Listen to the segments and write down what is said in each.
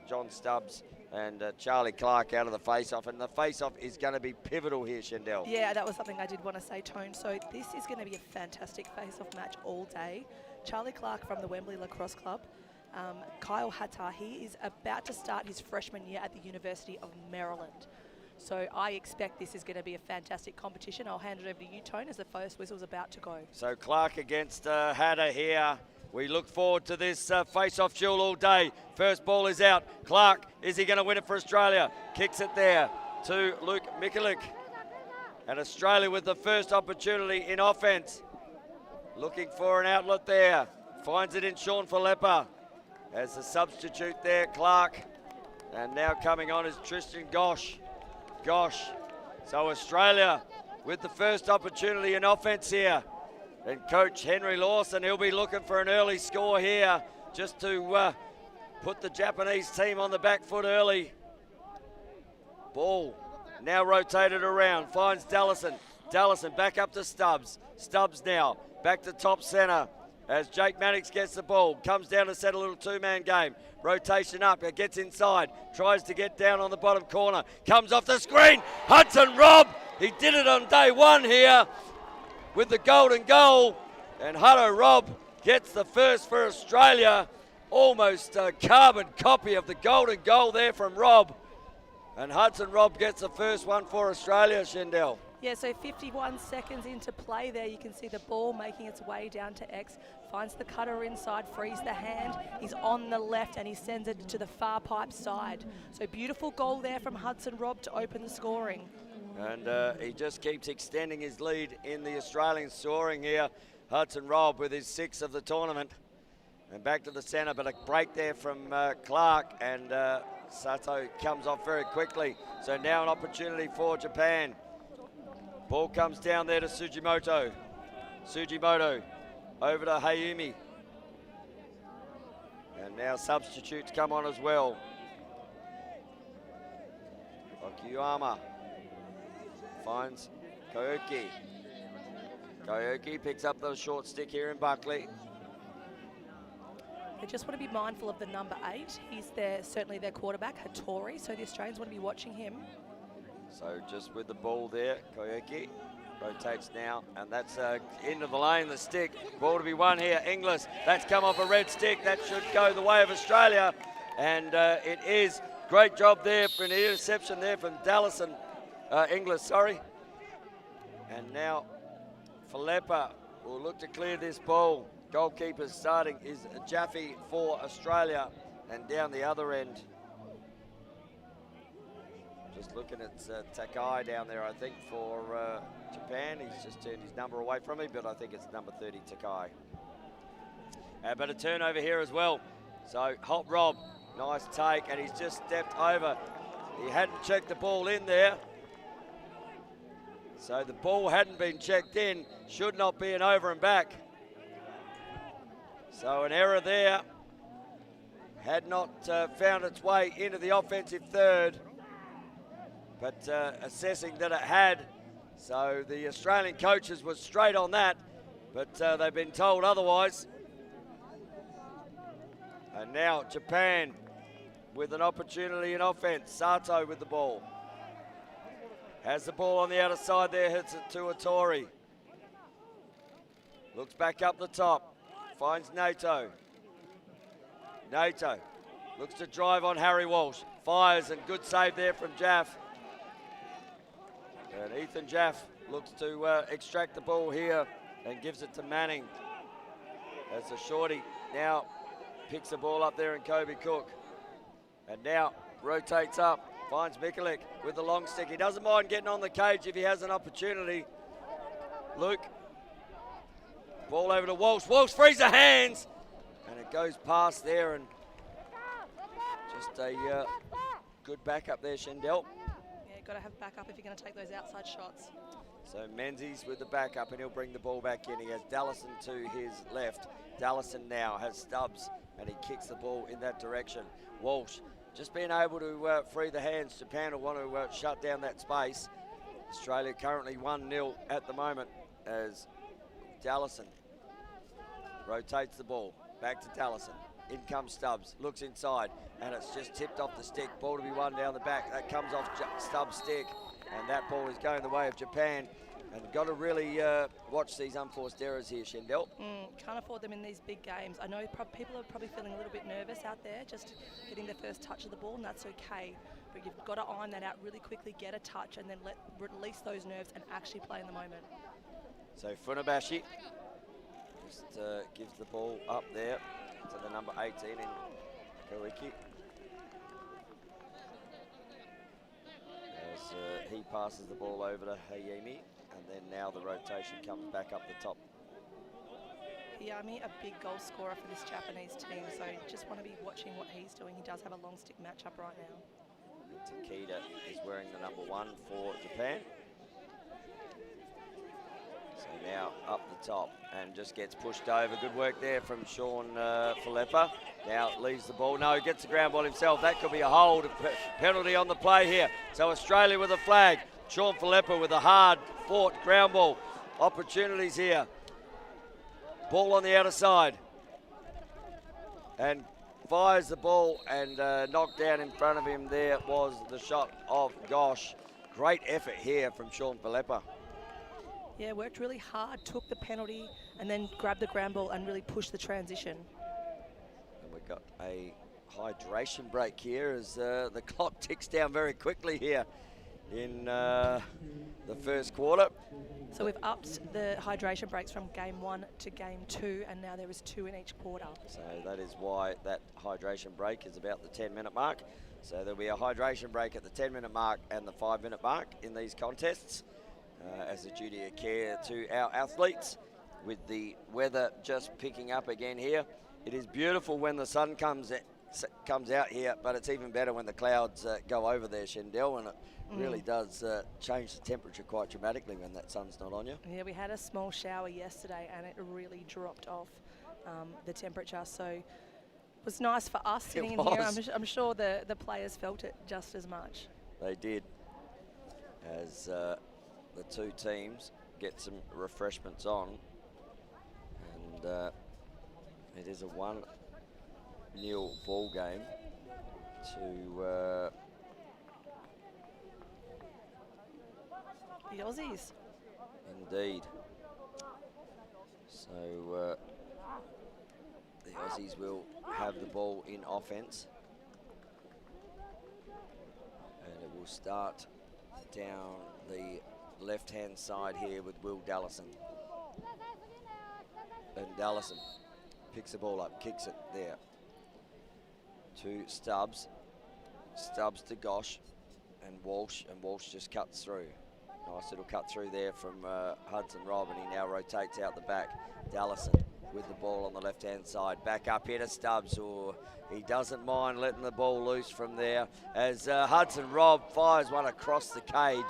John Stubbs and Charlie Clark out of the face-off. And the face-off is going to be pivotal here, Shendell. Yeah, that was something I did want to say, Tone. So this is going to be a fantastic face-off match all day. Charlie Clark from the Wembley Lacrosse Club. Kyle Hattar, he is about to start his freshman year at the University of Maryland. So I expect this is going to be a fantastic competition. I'll hand it over to you, Tone, as the first whistle's about to go. So Clark against Hatter here. We look forward to this face-off duel all day. First ball is out. Clark, is he going to win it for Australia? Kicks it there to Luke Mikulik. And Australia with the first opportunity in offense. Looking for an outlet there. Finds it in Sean Falepa. As the substitute there, Clark. And now coming on is Tristan Gosh. So Australia with the first opportunity in offense here. And coach Henry Lawson, he'll be looking for an early score here just to put the Japanese team on the back foot early. Ball now rotated around, finds Dallison. Dallison back up to Stubbs. Stubbs now back to top center as Jake Mannix gets the ball. Comes down to set a little two-man game. Rotation up, it gets inside. Tries to get down on the bottom corner. Comes off the screen. Hudson Robb, he did it on day one here with the golden goal, and Hutto Robb gets the first for Australia. Almost a carbon copy of the golden goal there from Robb. And Hudson Robb gets the first one for Australia, Shendell. Yeah, so 51 seconds into play there, you can see the ball making its way down to X, finds the cutter inside, frees the hand, he's on the left and he sends it to the far pipe side. So beautiful goal there from Hudson Robb to open the scoring. And he just keeps extending his lead in the Australian scoring here. Hudson Robb with his 6th of the tournament. And back to the centre, but a break there from Clark, and Sato comes off very quickly. So now an opportunity for Japan. Ball comes down there to Sugimoto. Sugimoto over to Hayumi. And now substitutes come on as well. Okuyama finds Koyoki. Koyoki picks up the short stick here in Buckley. They just want to be mindful of the number 8. He's certainly their quarterback, Hattori, so the Australians want to be watching him. So just with the ball there, Koyoki rotates now, and that's into the lane, the stick. Ball to be won here, Inglis. That's come off a red stick. That should go the way of Australia, and it is. Great job there for an interception there from Dallison. Inglis, sorry. And now Falepa will look to clear this ball. Goalkeeper starting is Jaffe for Australia, and down the other end, just looking at Takai down there, I think, for Japan. He's just turned his number away from me, but I think it's number 30, Takai. But a turnover here as well. So Hot Rob, nice take, and he's just stepped over. He hadn't checked the ball in there. So the ball hadn't been checked in, should not be an over and back. So an error there, had not found its way into the offensive third, but assessing that it had. So the Australian coaches were straight on that, but they've been told otherwise. And now Japan with an opportunity in offense. Sato with the ball. Has the ball on the outer side there, hits it to Hattori. Looks back up the top, finds Nato. Nato looks to drive on Harry Walsh. Fires, and good save there from Jaff. And Ethan Jaff looks to extract the ball here and gives it to Manning. As the shorty now picks the ball up there in Kobe Cook. And now rotates up, finds Mikulik with the long stick. He doesn't mind getting on the cage if he has an opportunity. Luke. Ball over to Walsh. Walsh frees the hands. And it goes past there, and just a good backup there, Shendell. Yeah, got to have backup if you're going to take those outside shots. So Menzies with the backup, and he'll bring the ball back in. He has Dallison to his left. Dallison now has Stubbs, and he kicks the ball in that direction. Walsh just being able to free the hands. Japan will want to shut down that space. Australia currently 1-0 at the moment as Dallison rotates the ball. Back to Dallison. In comes Stubbs, looks inside, and it's just tipped off the stick. Ball to be won down the back. That comes off Stubbs' stick, and that ball is going the way of Japan. And got to really watch these unforced errors here, Shendell. Can't afford them in these big games. I know people are probably feeling a little bit nervous out there, just getting their first touch of the ball, and that's okay. But you've got to iron that out really quickly, get a touch, and then release those nerves and actually play in the moment. So Funabashi just gives the ball up there to the number 18 in Koiki. As he passes the ball over to Hayemi, and then now the rotation comes back up the top. Hayami, a big goal scorer for this Japanese team, so just want to be watching what he's doing. He does have a long stick matchup right now. Takeda is wearing the number 1 for Japan. So now up the top and just gets pushed over. Good work there from Sean Falepa. Now leaves the ball. No, gets the ground ball himself. That could be a hold. Penalty on the play here. So Australia with a flag. Sean Falepa with a hard-fought ground ball. Opportunities here. Ball on the outer side. And fires the ball, and knocked down in front of him there was the shot of Gosh. Great effort here from Sean Falepa. Yeah, worked really hard, took the penalty, and then grabbed the ground ball and really pushed the transition. And we've got a hydration break here as the clock ticks down very quickly here in the first quarter. So we've upped the hydration breaks from game 1 to game 2, and now there is 2 in each quarter. So that is why that hydration break is about the 10-minute mark. So there'll be a hydration break at the 10-minute mark and the 5-minute mark in these contests as a duty of care to our athletes. With the weather just picking up again here, it is beautiful when the sun comes out here, but it's even better when the clouds go over there, Shendell, and it really does change the temperature quite dramatically when that sun's not on you. Yeah, we had a small shower yesterday and it really dropped off the temperature, so it was nice for us sitting in here. I'm sure the players felt it just as much. They did, as the two teams get some refreshments on, and it is a 1-0 ball game to the Aussies. Indeed. So the Aussies will have the ball in offense, and it will start down the left-hand side here with Will Dallison. And Dallison picks the ball up, kicks it there to Stubbs. Stubbs to Gosh and Walsh just cuts through. Nice little cut through there from Hudson Robb, and he now rotates out the back. Dallison with the ball on the left-hand side. Back up here to Stubbs, or he doesn't mind letting the ball loose from there as Hudson Robb fires one across the cage.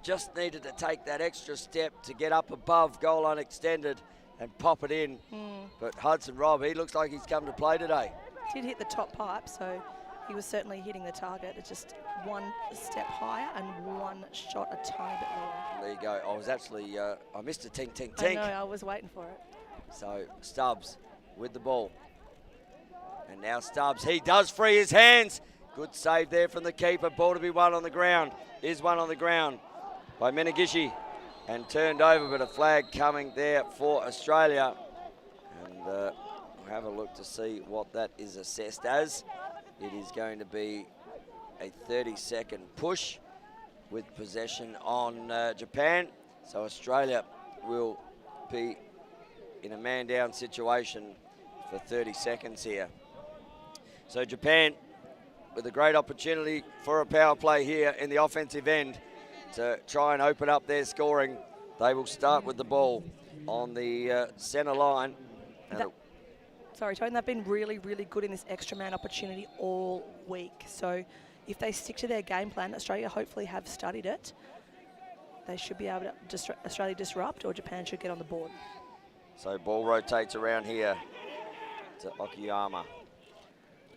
Just needed to take that extra step to get up above goal line extended and pop it in. But Hudson Robb, he looks like he's come to play today. Did hit the top pipe, so he was certainly hitting the target. It's just one step higher and one shot a tiny bit lower. There you go. I was actually, I missed a tink, tink, I tink. know, I was waiting for it. So Stubbs with the ball. And now Stubbs, he does free his hands. Good save there from the keeper. Ball to be won on the ground. Is one on the ground by Menegishi and turned over, but a flag coming there for Australia. And we'll have a look to see what that is assessed as. It is going to be a 30-second push with possession on Japan. So Australia will be in a man-down situation for 30 seconds here. So Japan with a great opportunity for a power play here in the offensive end to try and open up their scoring. They will start with the ball on the centre line. Sorry, Tony, they've been really, really good in this extra man opportunity all week. So if they stick to their game plan, Australia hopefully have studied it. They should be able to Australia disrupt, or Japan should get on the board. So ball rotates around here to Okuyama.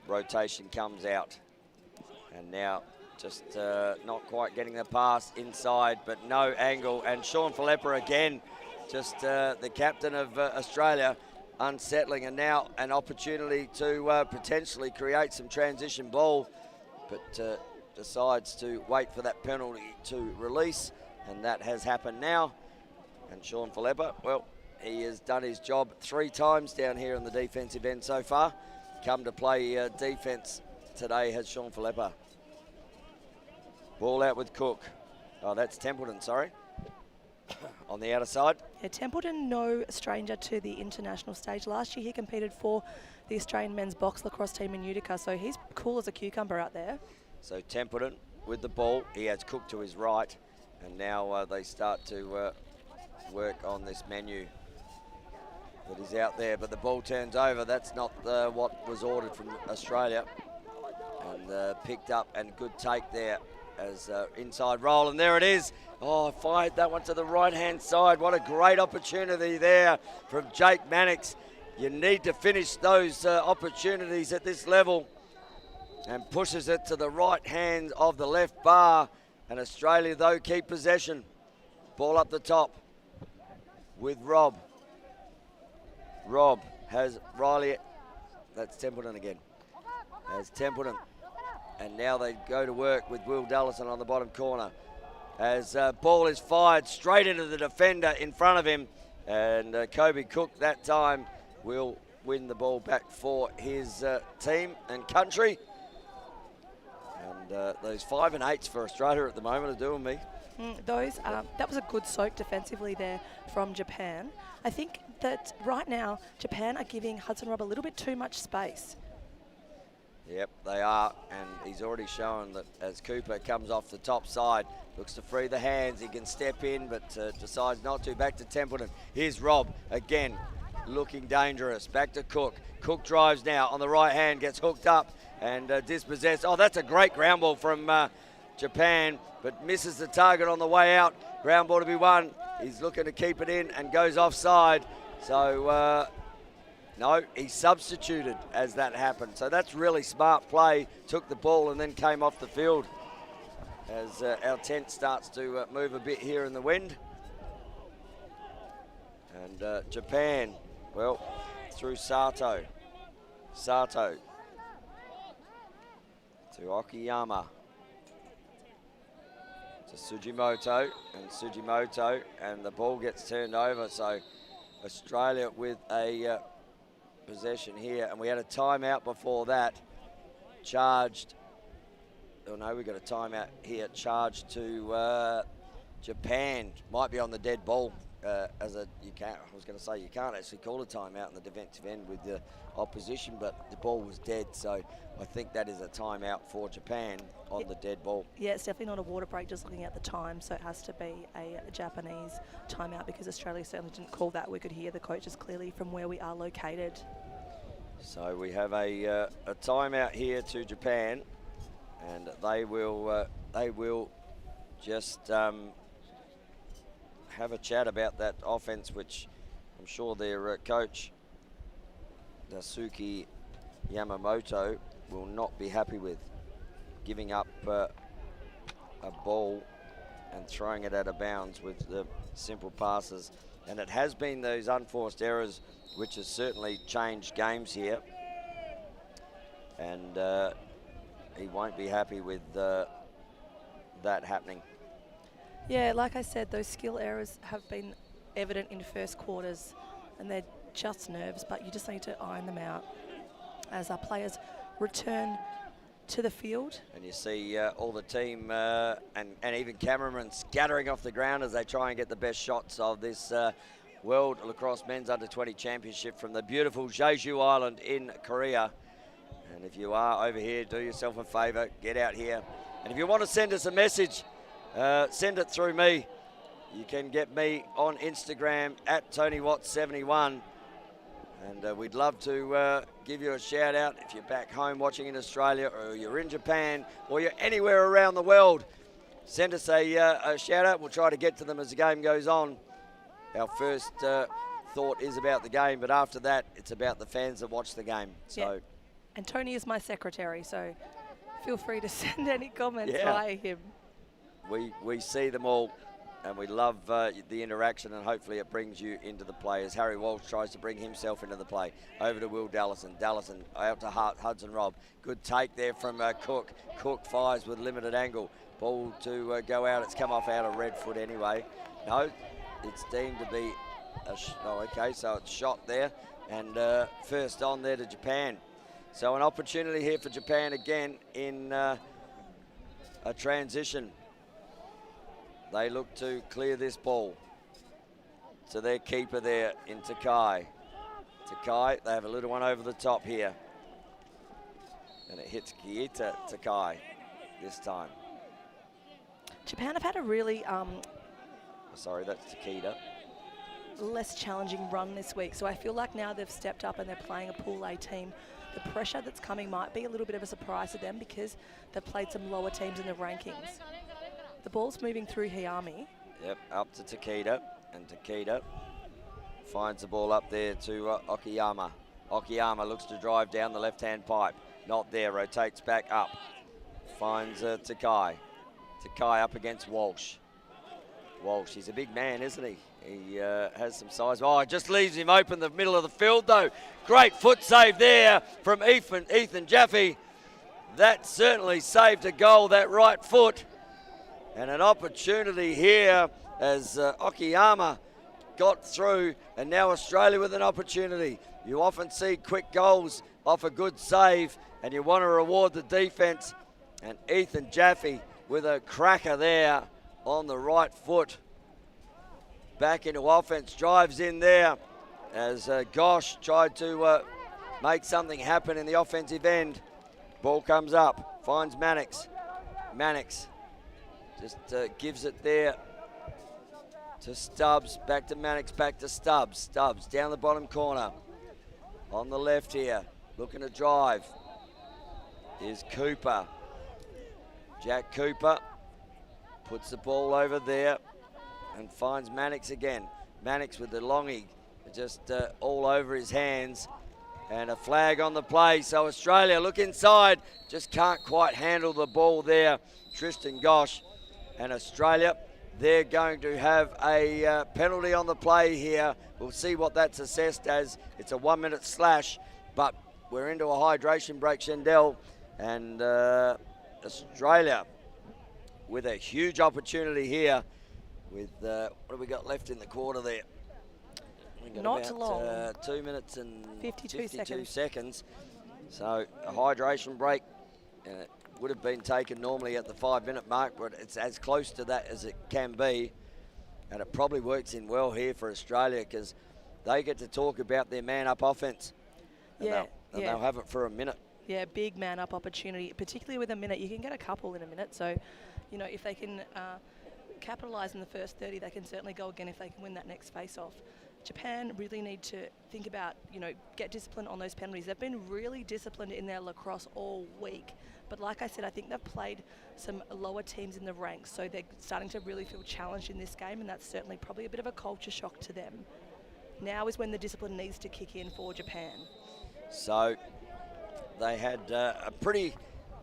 Rotation comes out. And now just not quite getting the pass inside, but no angle. And Sean Falepa again, just the captain of Australia, unsettling, and now an opportunity to potentially create some transition ball, but decides to wait for that penalty to release, and that has happened now. And Sean Falepa, well, he has done his job 3 times down here in the defensive end so far. Come to play defense today has Sean Falepa. Ball out with Cook. Oh, that's Templeton, sorry. On the outer side. Yeah, Templeton, no stranger to the international stage. Last year he competed for the Australian men's box lacrosse team in Utica, so he's cool as a cucumber out there. So Templeton with the ball. He has Cook to his right, and now they start to work on this menu that is out there, but the ball turns over. That's not what was ordered from Australia. And picked up, and good take there as inside roll, and there it is. Oh, fired that one to the right-hand side. What a great opportunity there from Jake Mannix. You need to finish those opportunities at this level, and pushes it to the right hand of the left bar. And Australia, though, keep possession. Ball up the top with Rob. Rob has Riley. That's Templeton again. Has Templeton. And now they go to work with Will Dullison on the bottom corner. As ball is fired straight into the defender in front of him. And Kobe Cook that time will win the ball back for his team and country. And those 5 and 8s for Australia at the moment are doing me. That was a good soak defensively there from Japan. I think that right now Japan are giving Hudson Robb a little bit too much space. Yep, they are, and he's already shown that as Cooper comes off the top side, looks to free the hands, he can step in, but decides not to. Back to Templeton. Here's Rob again, looking dangerous. Back to Cook. Cook drives now on the right hand, gets hooked up and dispossessed. Oh, that's a great ground ball from Japan, but misses the target on the way out. Ground ball to be won. He's looking to keep it in and goes offside. So, no, he substituted as that happened. So that's really smart play. Took the ball and then came off the field as our tent starts to move a bit here in the wind. And Japan, well, through Sato. Sato to Okiyama. To Sujimoto, and the ball gets turned over. So Australia with a possession here, and we had a timeout before that. Charged. Oh no, we got a timeout here. Charged to Japan. Might be on the dead ball. I was going to say you can't actually call a timeout in the defensive end with the opposition, but the ball was dead, so I think that is a timeout for Japan on the dead ball. Yeah, it's definitely not a water break, just looking at the time, so it has to be a Japanese timeout because Australia certainly didn't call that. We could hear the coaches clearly from where we are located. So we have a timeout here to Japan, and they will just have a chat about that offense, which I'm sure their coach Daisuke Yamamoto will not be happy with, giving up a ball and throwing it out of bounds with the simple passes. And it has been those unforced errors which has certainly changed games here, and he won't be happy with that happening. Yeah, like I said, those skill errors have been evident in first quarters, and they're just nerves, but you just need to iron them out as our players return to the field. And you see all the team and even cameramen scattering off the ground as they try and get the best shots of this World Lacrosse Men's Under-20 Championship from the beautiful Jeju Island in Korea. And if you are over here, do yourself a favour, get out here. And if you want to send us a message, send it through me. You can get me on Instagram at TonyWatts71. And we'd love to give you a shout out if you're back home watching in Australia, or you're in Japan, or you're anywhere around the world. Send us a shout out. We'll try to get to them as the game goes on. Our first thought is about the game, but after that, it's about the fans that watch the game. So, yeah. And Tony is my secretary, so feel free to send any comments via him. We see them all. and we love the interaction, and hopefully it brings you into the play as Harry Walsh tries to bring himself into the play. Over to Will Dallison. Dallison out to Hudson Rob. Good take there from Cook. Cook fires with limited angle. Ball to go out. It's come off out of red foot anyway. No, it's deemed to be okay, so it's shot there, and first on there to Japan. So an opportunity here for Japan again in a transition. They look to clear this ball to their keeper there in Takai. Takai, they have a little one over the top here. And it hits Kieta Takai this time. Japan have had a really Sorry, that's Takeda. less challenging run this week. So I feel like now they've stepped up and they're playing a Pool A team. The pressure that's coming might be a little bit of a surprise to them because they've played some lower teams in the rankings. The ball's moving through Hayami. Yep, up to Takeda, and Takeda finds the ball up there to Okiyama. Okiyama looks to drive down the left-hand pipe. Not there, rotates back up. Finds Takai. Takai up against Walsh. Walsh, he's a big man, isn't he? He has some size. Oh, it just leaves him open the middle of the field, though. Great foot save there from Ethan Jaffe. That certainly saved a goal, that right foot. And an opportunity here as Okiyama got through, and now Australia with an opportunity. You often see quick goals off a good save, and you want to reward the defense. And Ethan Jaffe with a cracker there on the right foot. Back into offense, drives in there as Gosh tried to make something happen in the offensive end. Ball comes up, finds Mannix. Mannix just gives it there to Stubbs, back to Mannix, back to Stubbs. Stubbs down the bottom corner. On the left here, looking to drive is Cooper. Jack Cooper puts the ball over there and finds Mannix again. Mannix with the longie just all over his hands, and a flag on the play. So Australia look inside, just can't quite handle the ball there. Tristan Gosh, and Australia, they're going to have a penalty on the play here. We'll see what that's assessed as. It's a 1 minute slash, but we're into a hydration break, Shendell, and Australia with a huge opportunity here with, what have we got left in the quarter there? We've got Not about, long. 2 minutes and 52 seconds. So a hydration break would have been taken normally at the 5 minute mark, but it's as close to that as it can be. And it probably works in well here for Australia because they get to talk about their man-up offense. And they'll have it for a minute. Yeah, big man-up opportunity, particularly with a minute. You can get a couple in a minute. So, you know, if they can capitalise in the first 30, they can certainly go again if they can win that next face-off. Japan really need to think about, you know, get disciplined on those penalties. They've been really disciplined in their lacrosse all week. But like I said, I think they've played some lower teams in the ranks, so they're starting to really feel challenged in this game, and that's certainly probably a bit of a culture shock to them. Now is when the discipline needs to kick in for Japan. So they had a pretty,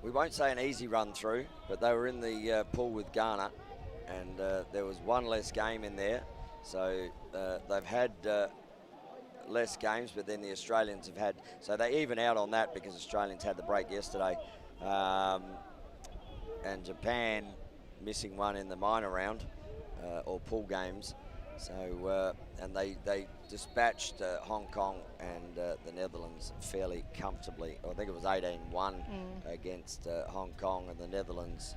we won't say an easy run through, but they were in the pool with Ghana, and there was one less game in there. So they've had less games, but then the Australians have had, so they even out on that because Australians had the break yesterday. And Japan missing one in the minor round or pool games. So, and they dispatched Hong Kong and the Netherlands fairly comfortably. I think it was 18-1 against Hong Kong, and the Netherlands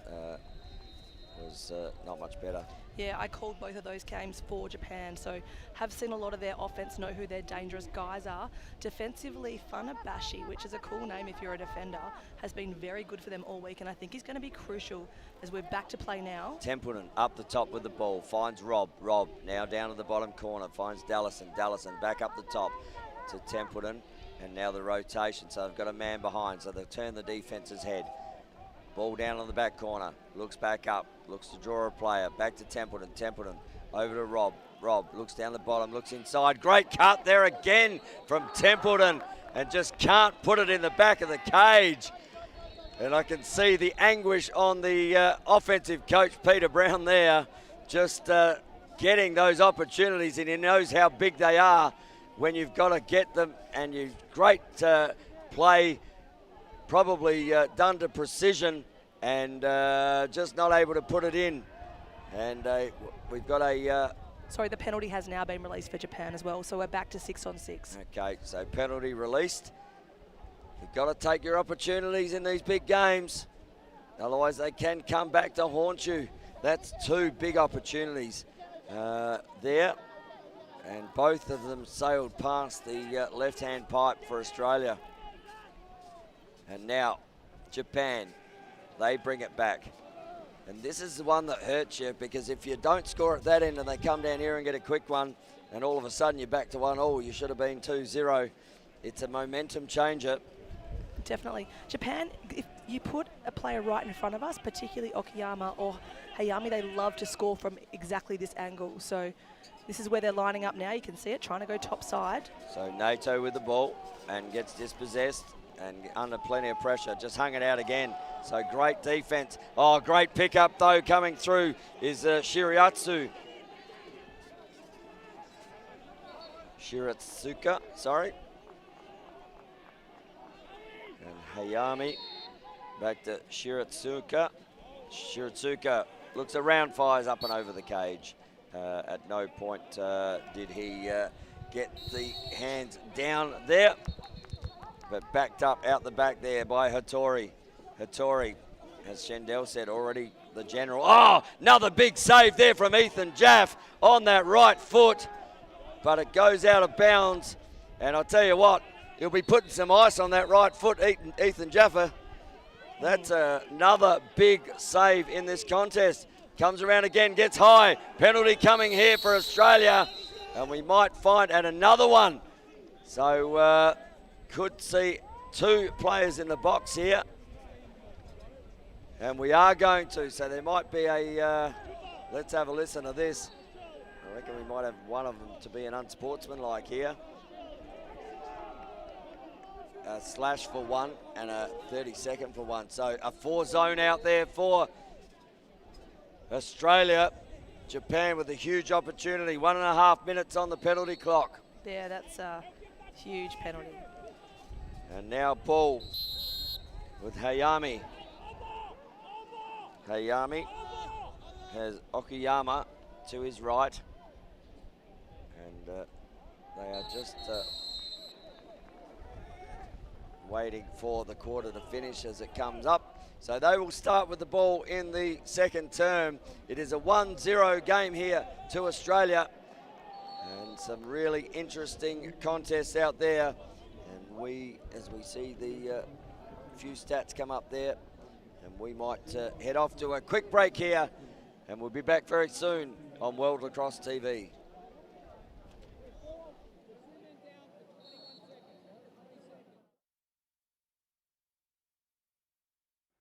was not much better. Yeah, I called both of those games for Japan, so have seen a lot of their offense, know who their dangerous guys are. Defensively, Funabashi, which is a cool name if you're a defender, has been very good for them all week, and I think he's going to be crucial as we're back to play now. Templeton up the top with the ball, finds Rob. Rob now down to the bottom corner, finds Dallison. Dallison back up the top to Templeton, and now the rotation, so they've got a man behind, so they'll turn the defence's head. Ball down on the back corner, looks back up, looks to draw a player, back to Templeton. Templeton over to Rob. Rob looks down the bottom, looks inside. Great cut there again from Templeton, and just can't put it in the back of the cage. And I can see the anguish on the offensive coach, Peter Brown, there. just getting those opportunities, and he knows how big they are when you've got to get them, and you great play, probably done to precision, and just not able to put it in. And we've got a... Sorry, the penalty has now been released for Japan as well, so we're back to 6-on-6. Okay, so penalty released. You've got to take your opportunities in these big games. Otherwise, they can come back to haunt you. That's two big opportunities there. And both of them sailed past the left-hand pipe for Australia. And now, Japan, they bring it back. And this is the one that hurts you, because if you don't score at that end and they come down here and get a quick one, and all of a sudden you're back to 1-1, you should have been 2-0. It's a momentum changer. Definitely. Japan, if you put a player right in front of us, particularly Okayama or Hayami, they love to score from exactly this angle. So this is where they're lining up now. You can see it, trying to go top side. So Nato with the ball and gets dispossessed and under plenty of pressure. Just hung it out again. So great defense. Oh, great pickup though coming through is Shiratsuka, sorry. And Hayami back to Shiratsuka. Shiratsuka looks around, fires up and over the cage. At no point did he get the hands down there, but backed up out the back there by Hattori. Hattori, as Shendell said, already the general. Oh, another big save there from Ethan Jaff on that right foot, but it goes out of bounds. And I'll tell you what, he'll be putting some ice on that right foot, Ethan Jaffa. That's another big save in this contest. Comes around again, gets high. Penalty coming here for Australia, and we might find at another one. So could see two players in the box here. And we are going to, so there might be a, let's have a listen to this. I reckon we might have one of them to be an unsportsmanlike here. A slash for one and a 30-second for one. So a 4-zone out there for Australia. Japan with a huge opportunity. 1.5 minutes on the penalty clock. Yeah, that's a huge penalty. And now ball with Hayami. Hayami has Okayama to his right. And they are just waiting for the quarter to finish as it comes up. So they will start with the ball in the second term. It is a 1-0 game here to Australia. And some really interesting contests out there. And we, as we see the few stats come up there, and we might head off to a quick break here, and we'll be back very soon on World Lacrosse TV.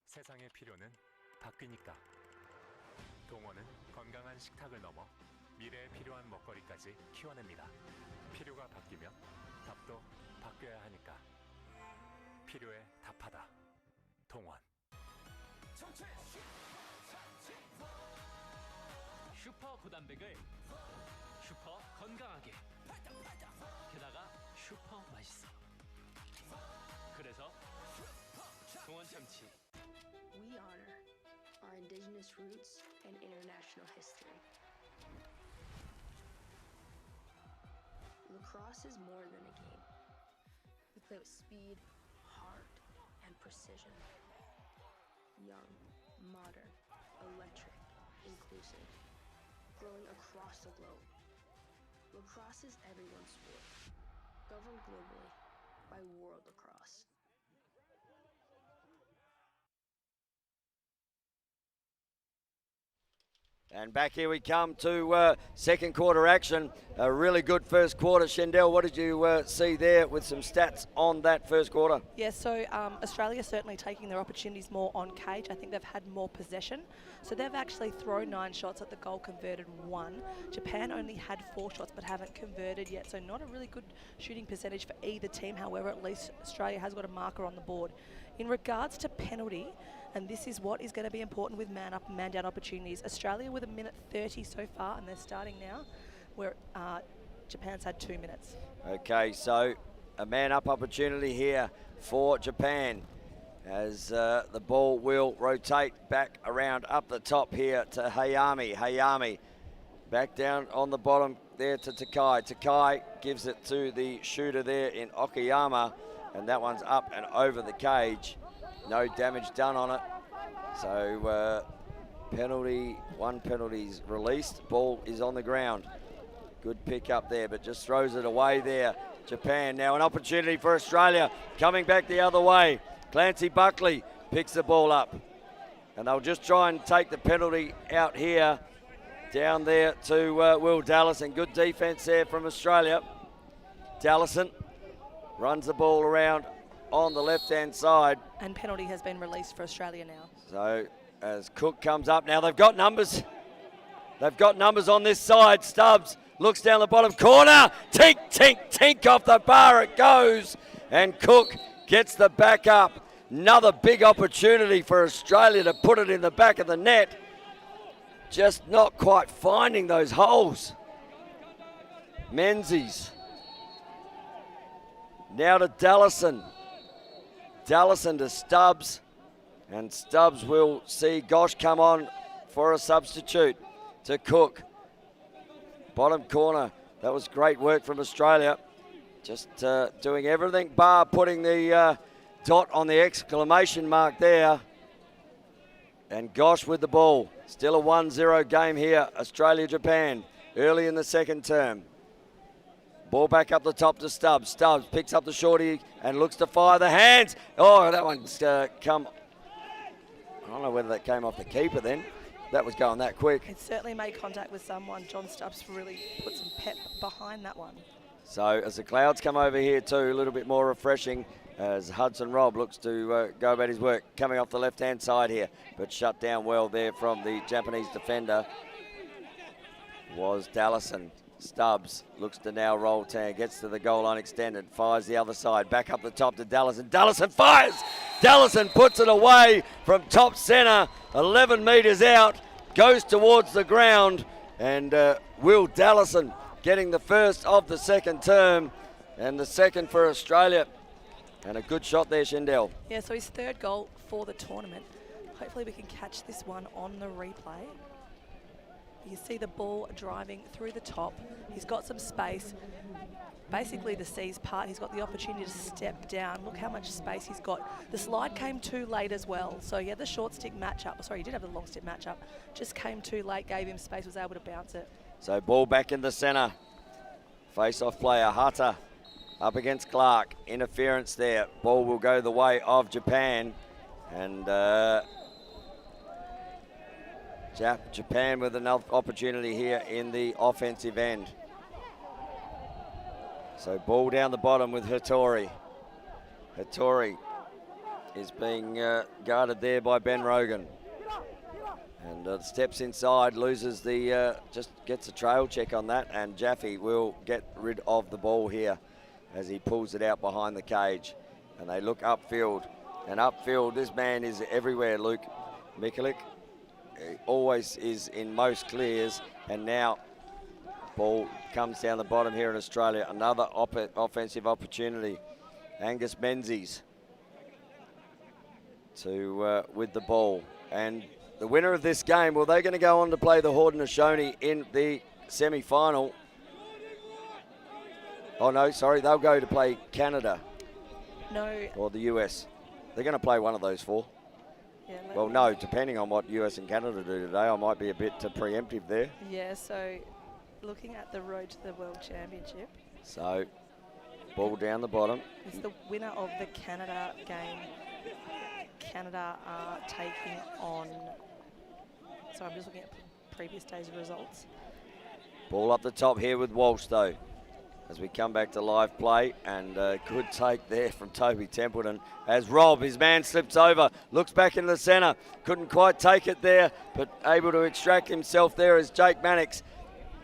세상의 필요는 바뀌니까. 동원은 건강한 식탁을 넘어 미래에 필요한 먹거리까지 키워냅니다. 필요가 바뀌면 답도 바뀌어야 하니까. 필요에 답하다. 동원. 슈퍼 고단백을 슈퍼 건강하게, 게다가 슈퍼 맛있어. 그래서 동원 참치. We honor our indigenous roots and international history. Lacrosse is more than a game. We play with speed, heart, and precision. Young, modern, electric, inclusive, growing across the globe. Lacrosse is everyone's sport, governed globally by World Lacrosse. And back here we come to second quarter action. A really good first quarter. Shendell, what did you see there with some stats on that first quarter? Yeah, so Australia certainly taking their opportunities more on cage. I think they've had more possession. So they've actually thrown 9 shots at the goal, converted 1. Japan only had 4 shots but haven't converted yet. So not a really good shooting percentage for either team. However, at least Australia has got a marker on the board. In regards to penalty, And this is what is going to be important with man up and man down opportunities. Australia with 1:30 so far, and they're starting now, where Japan's had 2 minutes. Okay, so a man up opportunity here for Japan as the ball will rotate back around up the top here to Hayami. Hayami back down on the bottom there to Takai. Takai gives it to the shooter there in Okayama, and that one's up and over the cage. No damage done on it. So one penalty's released. Ball is on the ground. Good pick up there, but just throws it away there. Japan now an opportunity for Australia. Coming back the other way. Clancy Buckley picks the ball up. And they'll just try and take the penalty out here. Down there to Will Dallison. Good defense there from Australia. Dallison runs the ball around on the left-hand side. And penalty has been released for Australia now. So as Cook comes up, now they've got numbers. They've got numbers on this side. Stubbs looks down the bottom corner. Tink, tink, tink off the bar it goes. And Cook gets the back up. Another big opportunity for Australia to put it in the back of the net. Just not quite finding those holes. Menzies. Now to Dallison. Dallison to Stubbs. And Stubbs will see Gosh come on for a substitute to Cook. Bottom corner. That was great work from Australia. Just doing everything bar putting the dot on the exclamation mark there. And Gosh with the ball. Still a 1-0 game here, Australia-Japan, early in the second term. Ball back up the top to Stubbs. Stubbs picks up the shorty and looks to fire the hands. Oh, that one's come. I don't know whether that came off the keeper then. That was going that quick. It certainly made contact with someone. John Stubbs really put some pep behind that one. So as the clouds come over here too, a little bit more refreshing as Hudson Robb looks to go about his work. Coming off the left-hand side here, but shut down well there from the Japanese defender was Dallison. Stubbs looks to now roll tag, gets to the goal line extended, fires the other side, back up the top to Dallison. Dallison fires! Dallison puts it away from top centre, 11 metres out, goes towards the ground, and Will Dallison getting the first of the second term, and the second for Australia. And a good shot there, Shindell. Yeah, so his third goal for the tournament. Hopefully we can catch this one on the replay. You see the ball driving through the top. He's got some space. Basically the C's part, he's got the opportunity to step down. Look how much space he's got. The slide came too late as well. So he had the short stick matchup. Sorry, he did have the long stick matchup. Just came too late, gave him space, was able to bounce it. So ball back in the centre. Face-off player, Hata. Up against Clark, interference there. Ball will go the way of Japan. And Japan with another opportunity here in the offensive end. So ball down the bottom with Hattori. Hattori is being guarded there by Ben Rogan. And steps inside, loses the, just gets a trail check on that. And Jaffe will get rid of the ball here as he pulls it out behind the cage. And they look upfield. And upfield, this man is everywhere, Luke. Mikulik always is in most clears. And now ball comes down the bottom here in Australia. Another offensive opportunity. Angus Menzies to with the ball. And the winner of this game, well, they're going to go on to play the Haudenosaunee in the semi-final. Oh, no, sorry, they'll go to play Canada. No. Or the US. They're going to play one of those four. Yeah, well, no, depending on what US and Canada do today, I might be a bit preemptive there. Yeah, so looking at the road to the World Championship. So, ball down the bottom. It's the winner of the Canada game. Canada are taking on... Sorry, I'm just looking at previous days' results. Ball up the top here with Walsh, though, as we come back to live play. And good take there from Toby Templeton as Rob, his man, slips over, looks back in the centre. Couldn't quite take it there, but able to extract himself there is Jake Mannix.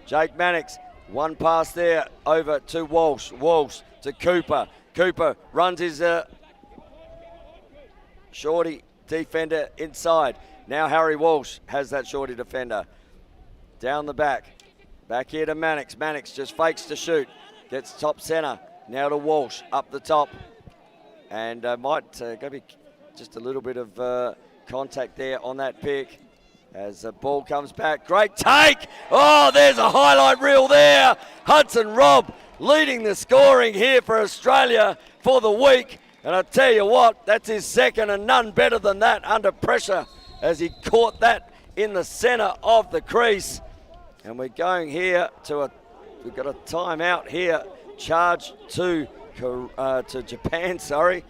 Jake Mannix, one pass there over to Walsh. Walsh to Cooper. Cooper runs his shorty defender inside. Now Harry Walsh has that shorty defender. Down the back. Back here to Mannix. Mannix just fakes to shoot. Gets top centre. Now to Walsh up the top. And might go be just a little bit of contact there on that pick. As the ball comes back. Great take. Oh, there's a highlight reel there. Hudson Robb leading the scoring here for Australia for the week. And I tell you what, that's his second and none better than that under pressure as he caught that in the centre of the crease. And we're going here to we've got a timeout here. Charge to Japan, sorry.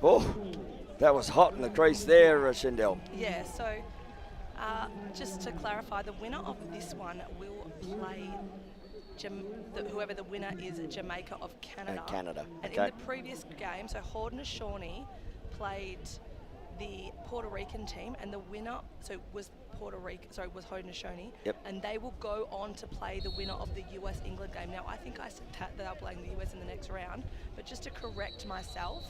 Oh, that was hot in the crease there, Shindell. Yeah, so just to clarify, the winner of this one will play whoever the winner is, Jamaica of Canada. Canada, And okay. in the previous game, so Haudenosaunee played the Puerto Rican team, and the winner, was Haudenosaunee. Yep. And they will go on to play the winner of the US-England game. Now, I think I said that they're playing the US in the next round, but just to correct myself,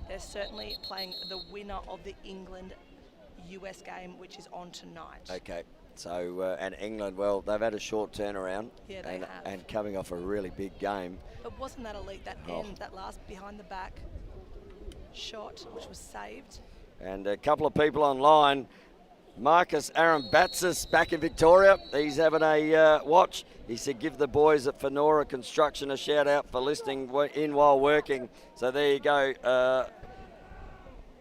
they're certainly playing the winner of the England-US game, which is on tonight. Okay, so, and England, well, they've had a short turnaround. Yeah, they have. And coming off a really big game. But wasn't that elite, that end, that last behind-the-back shot, which was saved? And a couple of people online. Marcus Arambatsis back in Victoria. He's having a watch. He said, give the boys at Fenora Construction a shout out for listening in while working. So there you go,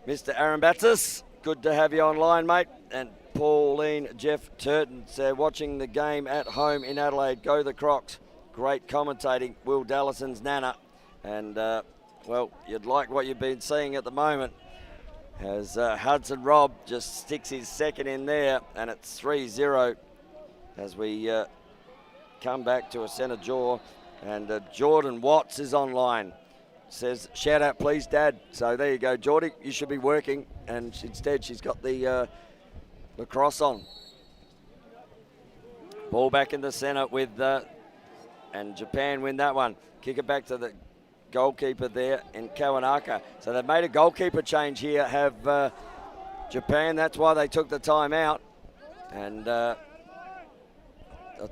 Mr. Arambatsis. Good to have you online, mate. And Pauline Jeff Turton said, watching the game at home in Adelaide. Go the Crocs. Great commentating, Will Dallason's Nana. And, well, you'd like what you've been seeing at the moment. As Hudson Robb just sticks his second in there, and it's 3-0 as we come back to a centre jaw. And Jordan Watts is online. Says, shout out please, Dad. So there you go, Geordie, you should be working. And instead she's got the lacrosse on. Ball back in the centre with, and Japan win that one. Kick it back to the goalkeeper there in Kawanaka. So they've made a goalkeeper change here, have Japan. That's why they took the time out. And I'll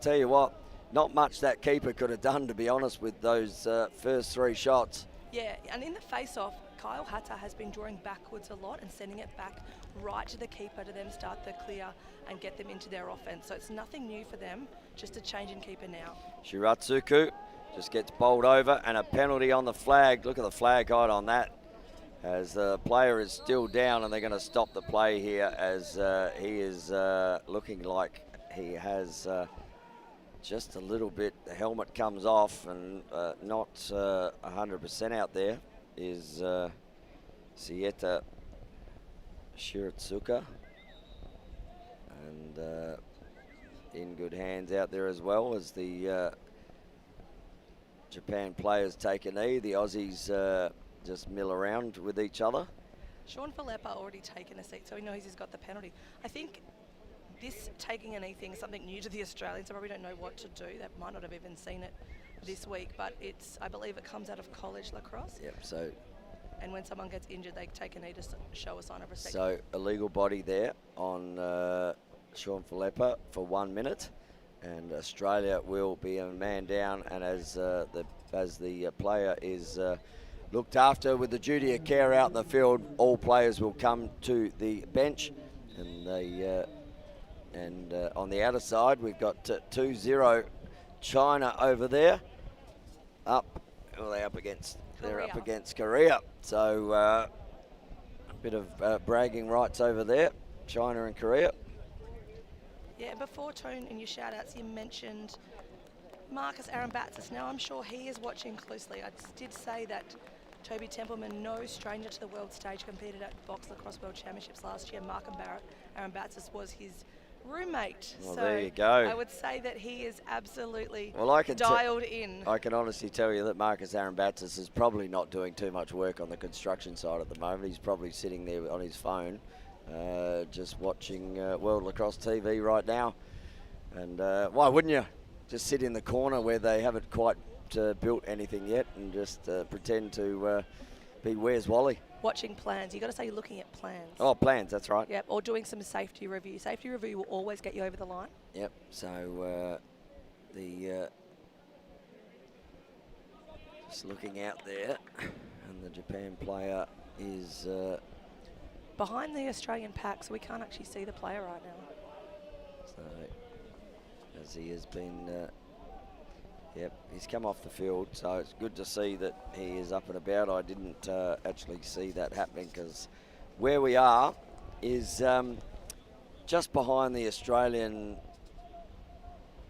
tell you what, not much that keeper could have done, to be honest, with those first three shots. Yeah, and in the face-off, Kyle Hatter has been drawing backwards a lot and sending it back right to the keeper to then start the clear and get them into their offense. So it's nothing new for them, just a change in keeper now. Shiratsuku just gets bowled over, and a penalty on the flag. Look at the flag height on that, as the player is still down, and they're going to stop the play here as he is looking like he has just a little bit. The helmet comes off, and not 100% out there is Sieta Shiratsuka, and in good hands out there as well as the Japan players take a knee. The Aussies just mill around with each other. Sean Philippa already taken a seat, so he knows he's got the penalty. I think this taking a knee thing is something new to the Australians. I probably don't know what to do. They might not have even seen it this week, but I believe it comes out of college lacrosse. Yep, so. And when someone gets injured, they take a knee to show a sign of respect. So illegal body there on Sean Philippa for 1 minute. And Australia will be a man down, and as the player is looked after with the duty of care out in the field, all players will come to the bench. And they on the outer side, we've got 2-0 China over there. They're up against Korea. So a bit of bragging rights over there, China and Korea. Yeah, before, Tone, in your shout-outs, you mentioned Marcus Arambatsis. Now, I'm sure he is watching closely. I did say that Toby Templeman, no stranger to the world stage, competed at Box Lacrosse World Championships last year. Markham Arambatsis was his roommate. Well, so there you go. I would say that he is absolutely dialed in. I can honestly tell you that Marcus Arambatsis is probably not doing too much work on the construction side at the moment. He's probably sitting there on his phone, just watching World Lacrosse TV right now. And why wouldn't you? Just sit in the corner where they haven't quite built anything yet and just pretend to be Where's Wally? watching plans. You got to say you're looking at plans. Oh, plans, that's right. Yep, or doing some safety review. Safety review will always get you over the line. Yep, so just looking out there, and the Japan player is... behind the Australian pack, so we can't actually see the player right now. So, as he has been... Yep, he's come off the field, so it's good to see that he is up and about. I didn't actually see that happening, because where we are is just behind the Australian,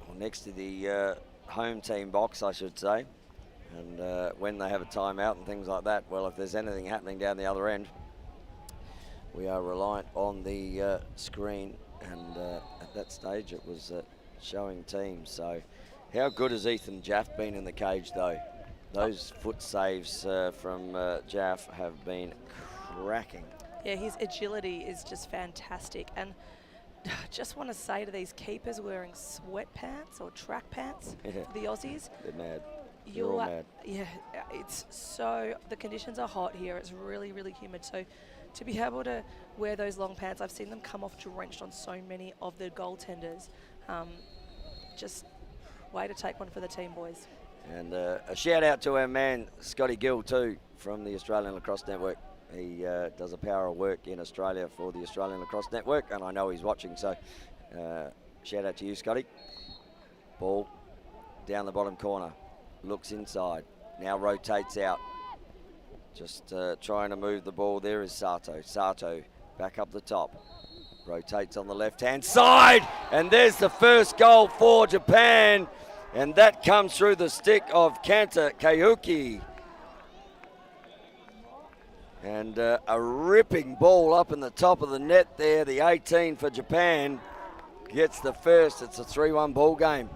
or next to the home team box, I should say. And when they have a timeout and things like that, well, if there's anything happening down the other end, we are reliant on the screen. And at that stage, it was showing teams. So how good has Ethan Jaff been in the cage, though? Those foot saves from Jaff have been cracking. Yeah, his agility is just fantastic. And just want to say to these keepers wearing sweatpants or track pants, Yeah. the Aussies, They're mad. They're all mad. Yeah, it's so, the conditions are hot here. It's really, really humid. So to be able to wear those long pants, I've seen them come off drenched on so many of the goaltenders. Just way to take one for the team, boys. And a shout out to our man, Scotty Gill, too, from the Australian Lacrosse Network. He does a power of work in Australia for the Australian Lacrosse Network, and I know he's watching, so shout out to you, Scotty. Ball down the bottom corner, looks inside, now rotates out. Just trying to move the ball. There is Sato. Sato back up the top. Rotates on the left-hand side, and there's the first goal for Japan, and that comes through the stick of Kanta Kayuki. And a ripping ball up in the top of the net there. The 18 for Japan gets the first. It's a 3-1 ball game.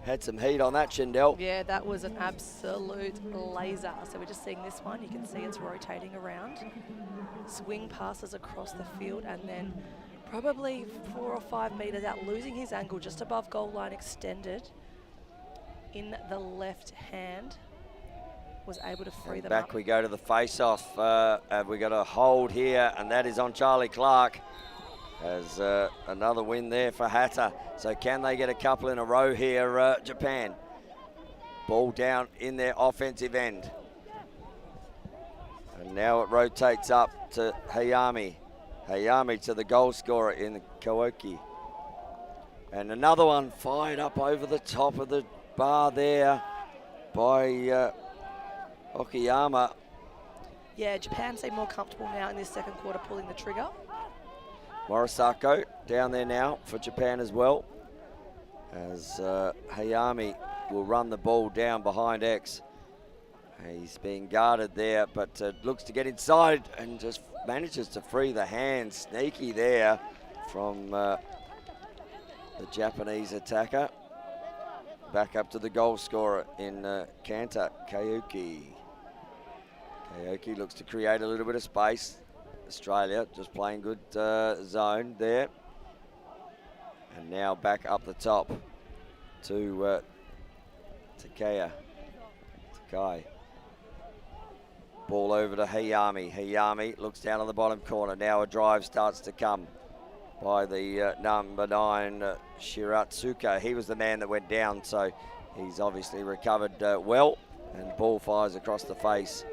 Had some heat on that, Shindell. Yeah, that was an absolute laser. So we're just seeing this one. You can see it's rotating around. Swing passes across the field, and then probably 4 or 5 meters out, losing his angle just above goal line, extended in the left hand. Was able to free them Back up. we go to the face-off. We got a hold here, and that is on Charlie Clark. As another win there for Hatter. So can they get a couple in a row here, Japan? Ball down in their offensive end. And now it rotates up to Hayami. Hayami to the goal scorer in Kawoki. And another one fired up over the top of the bar there by Okayama. Yeah, Japan seem more comfortable now in this second quarter pulling the trigger. Morisako down there now for Japan as well, as Hayami will run the ball down behind X. He's being guarded there, but looks to get inside and just manages to free the hand. Sneaky there from the Japanese attacker. Back up to the goal scorer in Kanta Kayuki. Kayuki looks to create a little bit of space. Australia just playing good zone there. And now back up the top to Takai. Ball over to Hayami. Hayami looks down on the bottom corner. Now a drive starts to come by the number 9, Shiratsuka. He was the man that went down, so he's obviously recovered well. And ball fires across the face.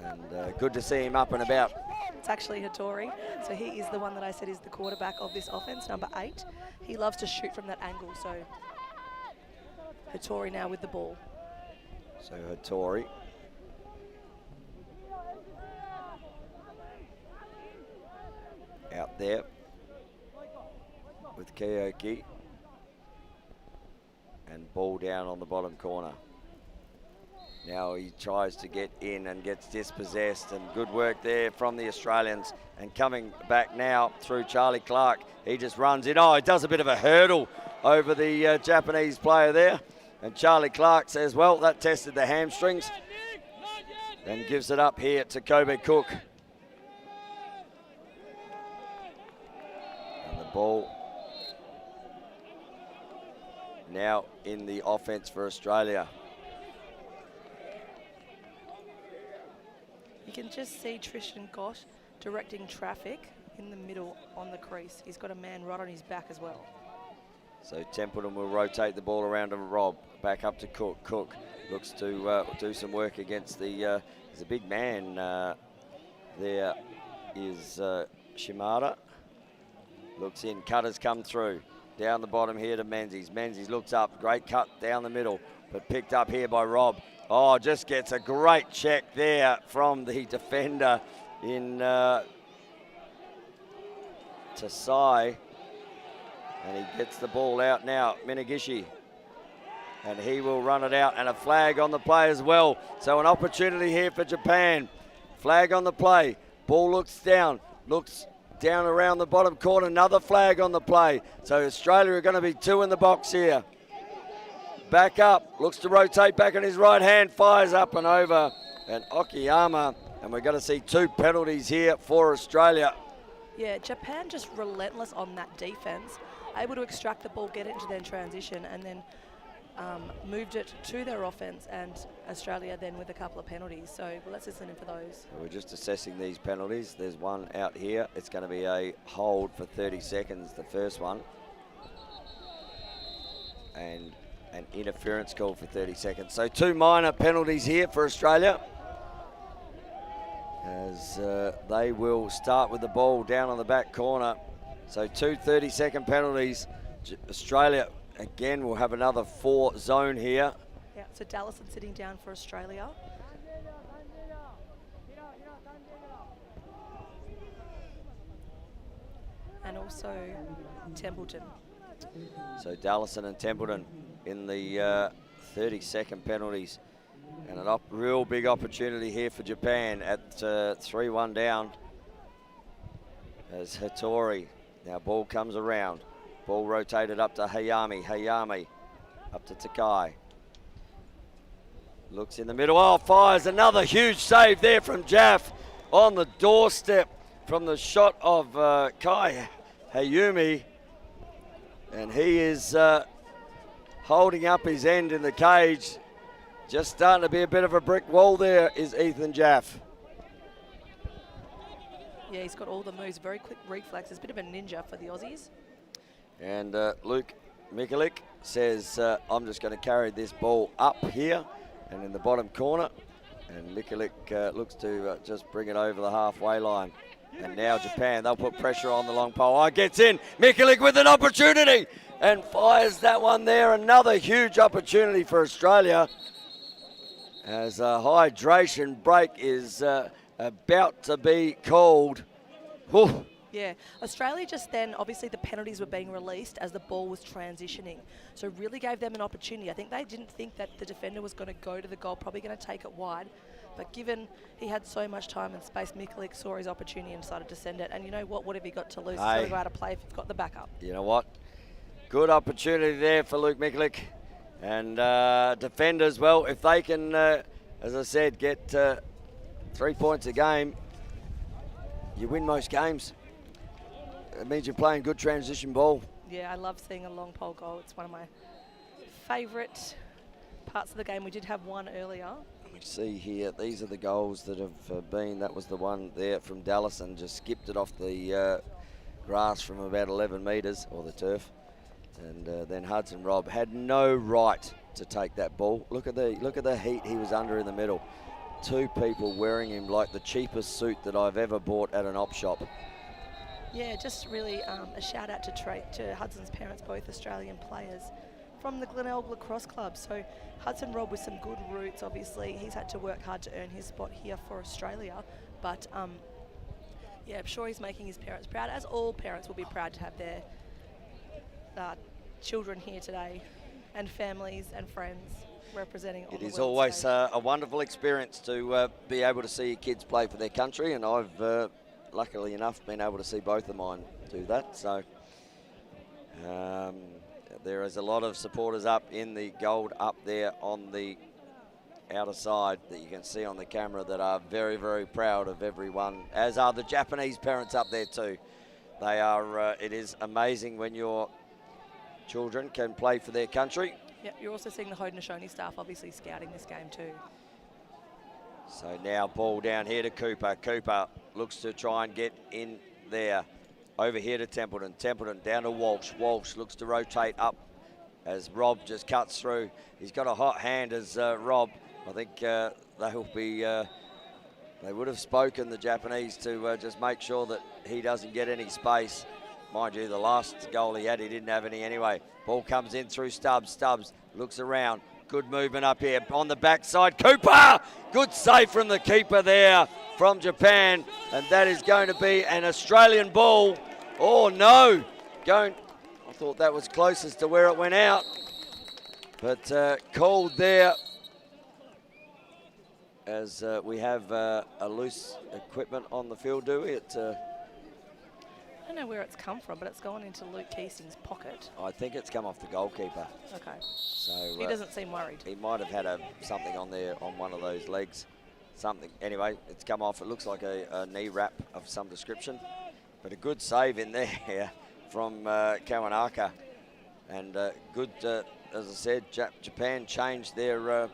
And good to see him up and about. It's actually Hattori. So he is the one that I said is the quarterback of this offense, number 8. He loves to shoot from that angle, so Hattori now with the ball. So Hattori. Out there with Kayoki. And ball down on the bottom corner. Now he tries to get in and gets dispossessed, and good work there from the Australians. And coming back now through Charlie Clark, he just runs in. Oh, he does a bit of a hurdle over the Japanese player there. And Charlie Clark says, well, that tested the hamstrings. Then gives it up here to Kobe Cook. And the ball now in the offense for Australia. You can just see Tristan Gosh directing traffic in the middle on the crease. He's got a man right on his back as well. So Templeton will rotate the ball around to Rob. Back up to Cook. Cook looks to do some work against the, he's a big man. There is Shimada. Looks in, cutters come through. Down the bottom here to Menzies. Menzies looks up, great cut down the middle, but picked up here by Rob. Oh, just gets a great check there from the defender in Tasai. And he gets the ball out now, Minagishi. And he will run it out, and a flag on the play as well. So an opportunity here for Japan. Flag on the play. Ball looks down around the bottom corner. Another flag on the play. So Australia are going to be 2 in the box here. Back up, looks to rotate back on his right hand, fires up and over. And Okayama, and we're going to see 2 penalties here for Australia. Yeah, Japan just relentless on that defense, able to extract the ball, get it into their transition, and then moved it to their offense, and Australia then with a couple of penalties. So let's listen in for those. We're just assessing these penalties. There's one out here. It's going to be a hold for 30 seconds, the first one. And an interference call for 30 seconds. So 2 minor penalties here for Australia, as they will start with the ball down on the back corner. So 2 30-second penalties. Australia again will have another 4 zone here. Yeah, so Dallison sitting down for Australia. And also Templeton. So Dallison and Templeton in the 30-second penalties. And a real big opportunity here for Japan at 3-1 down. As Hattori, now ball comes around. Ball rotated up to Hayami. Hayami up to Takai. Looks in the middle. Oh, fires another huge save there from Jaff on the doorstep from the shot of Kai Hayumi. And he is holding up his end in the cage. Just starting to be a bit of a brick wall there is Ethan Jaff. Yeah, he's got all the moves, very quick reflexes, a bit of a ninja for the Aussies. And Luke Mikulik says, I'm just going to carry this ball up here and in the bottom corner. And Mikulik looks to just bring it over the halfway line. And now Japan, they'll put pressure on the long pole. Oh, gets in. Mikulik with an opportunity and fires that one there. Another huge opportunity for Australia, as a hydration break is about to be called. Whew. Yeah, Australia just then, obviously the penalties were being released as the ball was transitioning. So really gave them an opportunity. I think they didn't think that the defender was going to go to the goal, probably going to take it wide. But given he had so much time and space, Mikulik saw his opportunity and decided to send it. And you know what have you got to lose? He's got to go out of play if you've got the backup. You know what? Good opportunity there for Luke Mikulik. And defenders, well, if they can, as I said, get 3 points a game, you win most games. It means you're playing good transition ball. Yeah, I love seeing a long pole goal. It's one of my favourite parts of the game. We did have one earlier. We see here, these are the goals that have been, that was the one there from Dallison, just skipped it off the grass from about 11 metres, or the turf. And then Hudson Robb had no right to take that ball. Look at the heat he was under in the middle. 2 people wearing him like the cheapest suit that I've ever bought at an op shop. Yeah, just really a shout out to Hudson's parents, both Australian players from the Glenelg Lacrosse Club. So Hudson Robb with some good roots, obviously. He's had to work hard to earn his spot here for Australia. But yeah, I'm sure he's making his parents proud, as all parents will be proud to have their children here today, and families and friends representing on the world stage. It is always a wonderful experience to be able to see your kids play for their country, and I've luckily enough been able to see both of mine do that. So there is a lot of supporters up in the gold up there on the outer side that you can see on the camera that are very, very proud of everyone, as are the Japanese parents up there too. They are, it is amazing when your children can play for their country. Yep, you're also seeing the Haudenosaunee staff obviously scouting this game too. So now ball down here to Cooper. Cooper looks to try and get in there. Over here to Templeton. Templeton down to Walsh. Walsh looks to rotate up as Rob just cuts through. He's got a hot hand as Rob. I think they'll be, they would have spoken, the Japanese, to just make sure that he doesn't get any space. Mind you, the last goal he had, he didn't have any anyway. Ball comes in through Stubbs. Stubbs looks around. Good movement up here on the backside. Cooper! Good save from the keeper there from Japan. And that is going to be an Australian ball. Oh, no. I thought that was closest to where it went out. But called there as we have a loose equipment on the field, do we? I don't know where it's come from, but it's gone into Luke Keating's pocket. I think it's come off the goalkeeper. Okay. So He doesn't seem worried. He might have had something on there on one of those legs. Something. Anyway, it's come off. It looks like a knee wrap of some description. But a good save in there from Kawanaka. And good, as I said, Japan changed their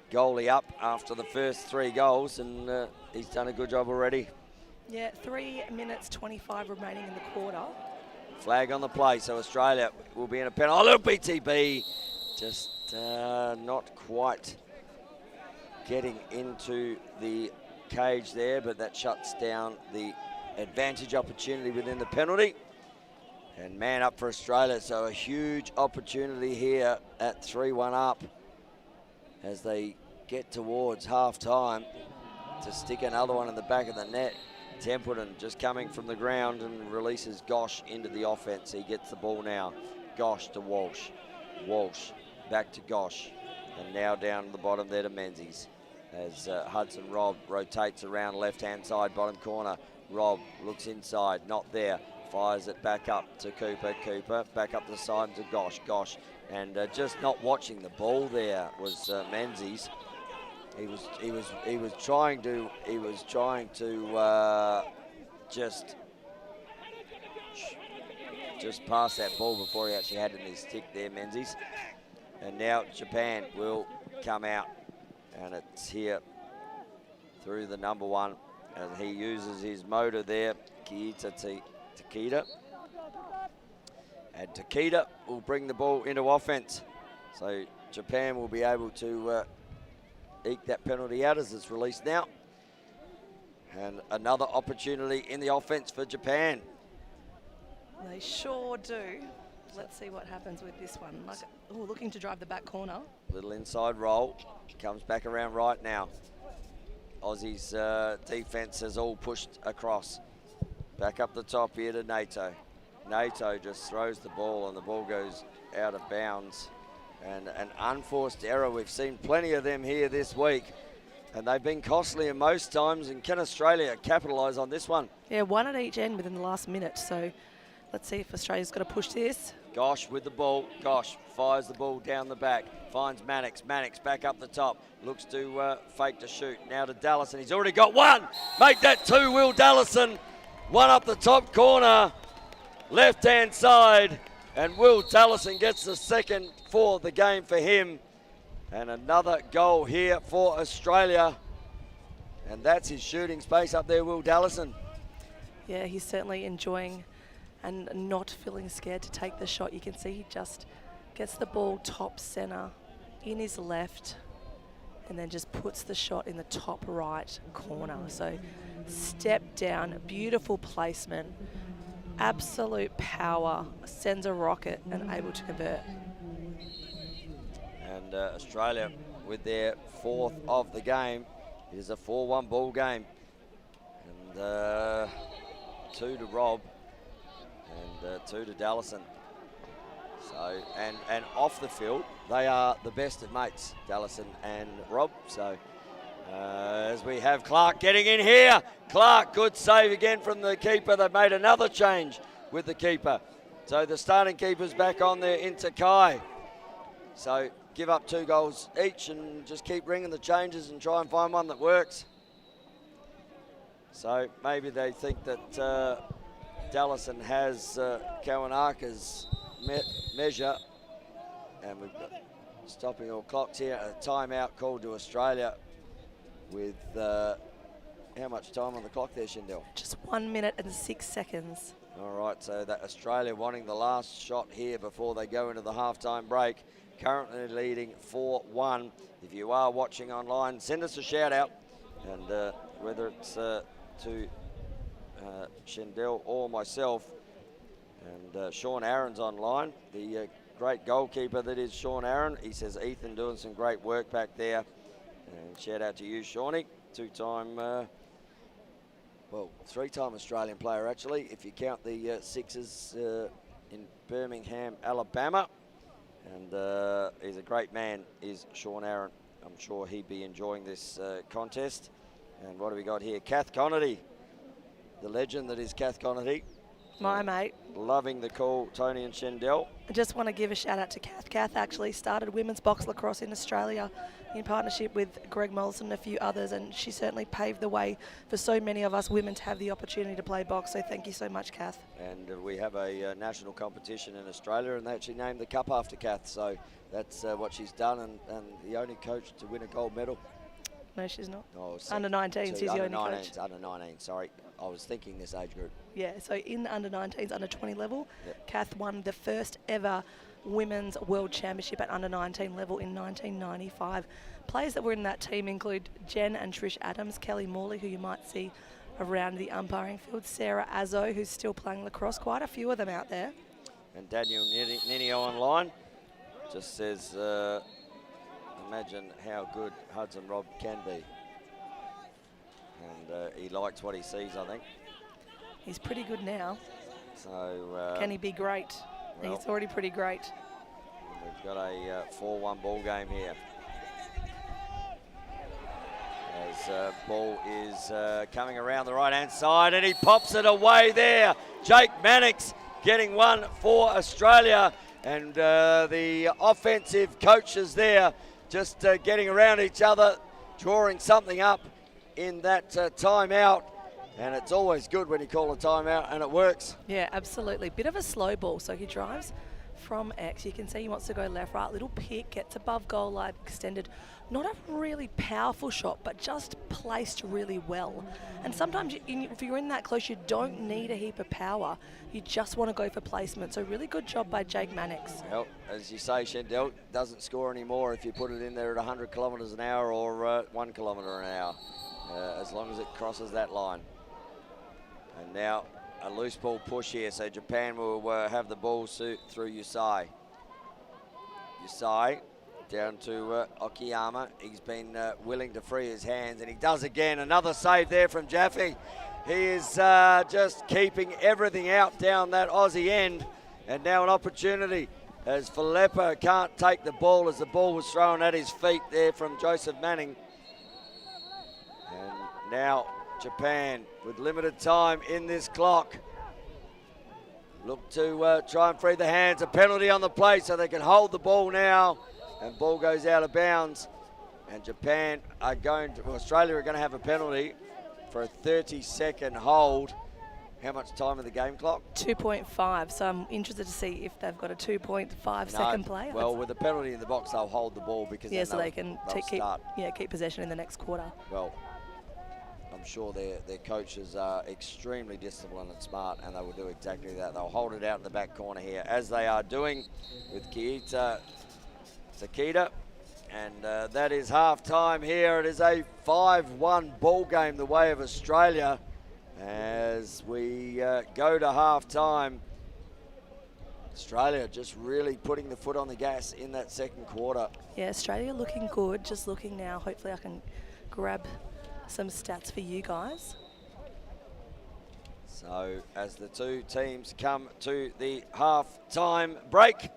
goalie up after the first 3 goals, and he's done a good job already. Yeah, 3 minutes 25 remaining in the quarter. Flag on the play, so Australia will be in a penalty. Oh, little BTB, just not quite getting into the cage there, but that shuts down the advantage opportunity within the penalty. And man up for Australia, so a huge opportunity here at 3-1 up as they get towards half-time to stick another one in the back of the net. Templeton just coming from the ground and releases Gosh into the offense. He gets the ball now. Gosh to Walsh. Walsh back to Gosh. And now down to the bottom there to Menzies. As Hudson Rob rotates around left-hand side, bottom corner. Rob looks inside, not there. Fires it back up to Cooper. Cooper back up the side to Gosh. Gosh. And just not watching the ball there was Menzies. He was trying to just pass that ball before he actually had it in his stick there, Menzies. And now Japan will come out, and it's here through the number 1, and he uses his motor there, Takeda. And Takeda will bring the ball into offense. So Japan will be able to eke that penalty out as it's released now. And another opportunity in the offense for Japan. They sure do. Let's see what happens with this one. Looking to drive the back corner. Little inside roll. Comes back around right now. Aussie's defense has all pushed across. Back up the top here to NATO. NATO just throws the ball and the ball goes out of bounds. And an unforced error. We've seen plenty of them here this week. And they've been costly in most times. And can Australia capitalise on this one? Yeah, 1 at each end within the last minute. So let's see if Australia's got to push this. Gosh with the ball. Gosh fires the ball down the back. Finds Mannix. Mannix back up the top. Looks to fake to shoot. Now to Dallison. He's already got 1. Make that 2, Will Dallison. 1 up the top corner. Left-hand side. And Will Dallison gets the second for the game for him. And another goal here for Australia. And that's his shooting space up there, Will Dallison. Yeah, he's certainly enjoying and not feeling scared to take the shot. You can see he just gets the ball top centre in his left and then just puts the shot in the top right corner. So step down, beautiful placement. Absolute power, sends a rocket and able to convert. And Australia with their 4th of the game. It is a 4-1 ball game. And 2 to Rob and 2 to Dallison. So, and off the field, they are the best of mates, Dallison and Rob. So as we have Clark getting in here. Clark, good save again from the keeper. They've made another change with the keeper. So the starting keeper's back on there in Takai. So give up 2 goals each and just keep ringing the changes and try and find one that works. So maybe they think that Dallison has Kawanaka's measure. And we've got stopping all clocks here. A timeout called to Australia with how much time on the clock there, Shindell? Just 1 minute and 6 seconds. All right, so that Australia wanting the last shot here before they go into the halftime break. Currently leading 4-1. If you are watching online, send us a shout out. And whether it's to Shindell or myself. And Sean Aaron's online, the great goalkeeper that is Sean Aaron. He says, Ethan doing some great work back there. And shout out to you, Shawnee. Two-time, well, three-time Australian player, actually, if you count the Sixers in Birmingham, Alabama. And he's a great man, is Sean Aaron. I'm sure he'd be enjoying this contest. And what do we got here? Kath Connerty, the legend that is Kath Connerty. My mate. Loving the call, Tony and Shindell. I just want to give a shout out to Kath. Kath actually started women's box lacrosse in Australia in partnership with Greg Mollison and a few others, and she certainly paved the way for so many of us women to have the opportunity to play box. So thank you so much, Kath. And we have a national competition in Australia, and they actually named the cup after Kath. So that's what she's done, and the only coach to win a gold medal. No, she's not. Oh, under 19s, she's the only coach. Under 19, sorry. I was thinking this age group. Yeah, so in the under 19s, under 20 level, Yep. Kath won the first ever women's world championship at under 19 level in 1995. Players that were in that team include Jen and Trish Adams, Kelly Morley, who you might see around the umpiring field, Sarah Azzo, who's still playing lacrosse, quite a few of them out there. And Daniel Ninio online just says, imagine how good Hudson Rob can be. And he likes what he sees, I think. He's pretty good now. So Can he be great? well, He's already pretty great. we've got a 4-1 ball game here. As ball is coming around the right-hand side, and he pops it away there. Jake Mannix getting one for Australia, and the offensive coaches there just getting around each other, drawing something up in that timeout. And it's always good when you call a timeout and it works. Yeah, absolutely. Bit of a slow ball. So he drives from X. You can see he wants to go left, right. Little pick, gets above goal line, extended. Not a really powerful shot, but just placed really well. And sometimes if you're in that close, you don't need a heap of power. You just want to go for placement. So really good job by Jake Mannix. Well, as you say, Shindell doesn't score anymore if you put it in there at 100 kilometres an hour or 1 kilometre an hour, as long as it crosses that line. And now a loose ball push here, so Japan will have the ball through Yusai. Yusai down to Okiyama. He's been willing to free his hands, and he does again. Another save there from Jaffe. He is just keeping everything out down that Aussie end. And now an opportunity as Filippo can't take the ball as the ball was thrown at his feet there from Joseph Manning. And now Japan with limited time in this clock. Look to try and free the hands. A penalty on the play so they can hold the ball now. And ball goes out of bounds. And Japan are going to, well, Australia are going to have a penalty for a 30-second hold. How much time in the game clock? 2.5. So I'm interested to see if they've got a 2.5 second play. Well, with the penalty in the box, they'll hold the ball because yeah, so they can keep possession in the next quarter. Well, I'm sure their coaches are extremely disciplined and smart, and they will do exactly that. They'll hold it out in the back corner here, as they are doing with Keita Takeda. And that is half-time here. It is a 5-1 ball game the way of Australia as we go to half-time. Australia just really putting the foot on the gas in that second quarter. Yeah, Australia looking good. Just looking now. Hopefully I can grab some stats for you guys. So as the two teams come to the half-time break,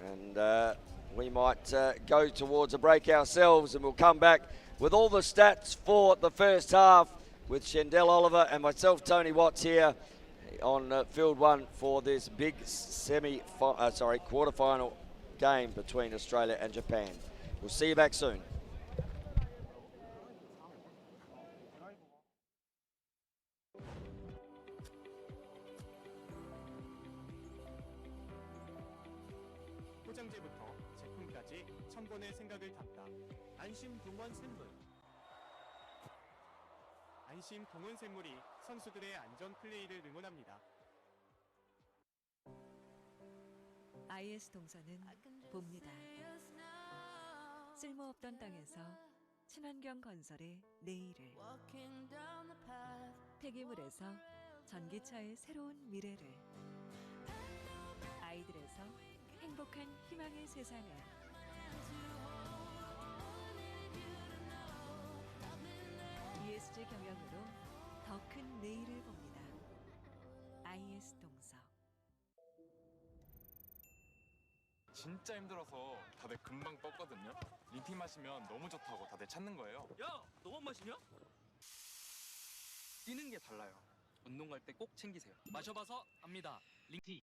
and we might go towards a break ourselves, and we'll come back with all the stats for the first half with Shindell Oliver and myself, Tony Watts, here on field one for this big quarterfinal game between Australia and Japan. We'll see you back soon. 포장재부터 제품까지 천 번의 생각을 담다 안심 동원 샘물 안심 동원 샘물이 선수들의 안전 플레이를 응원합니다. IS 동서는 봅니다. 쓸모없던 땅에서 친환경 건설의 내일을, 폐기물에서 전기차의 새로운 미래를, 아이들에서 행복한 희망의 세상을, ESG 경영으로 더 큰 내일을 봅니다. IS 동서. 진짜 힘들어서 다들 금방 뻗거든요. 링티 마시면 너무 좋다고 다들 찾는 거예요. 야, 너만 마시냐? 뛰는 게 달라요. 운동 갈 때 꼭 챙기세요. 마셔봐서 압니다. 링티.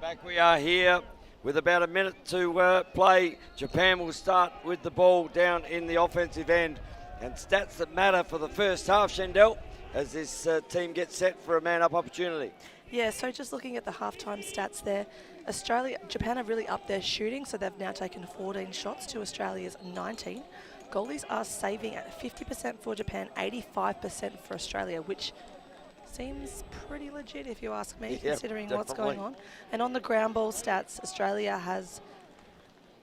Back we are here with about a minute to play. Japan will start with the ball down in the offensive end. And stats that matter for the first half, Shendell, as this team gets set for a man-up opportunity. Yeah, so just looking at the halftime stats there, Japan have really upped their shooting, so they've now taken 14 shots to Australia's 19. Goalies are saving at 50% for Japan, 85% for Australia, which seems pretty legit if you ask me, considering what's going on. And on the ground ball stats, Australia has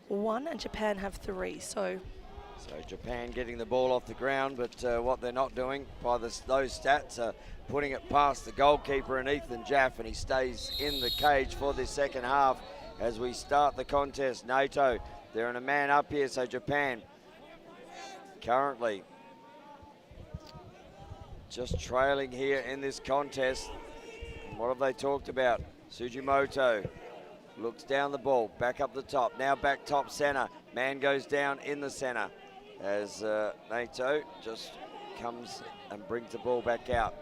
1 and Japan have 3. So Japan getting the ball off the ground, but what they're not doing by those stats are putting it past the goalkeeper and Ethan Jaff, and he stays in the cage for this second half as we start the contest. NATO, they're in a man up here, so Japan currently just trailing here in this contest. And what have they talked about? Sujimoto looks down the ball, back up the top, now back top center. Man goes down in the center as NATO just comes and brings the ball back out.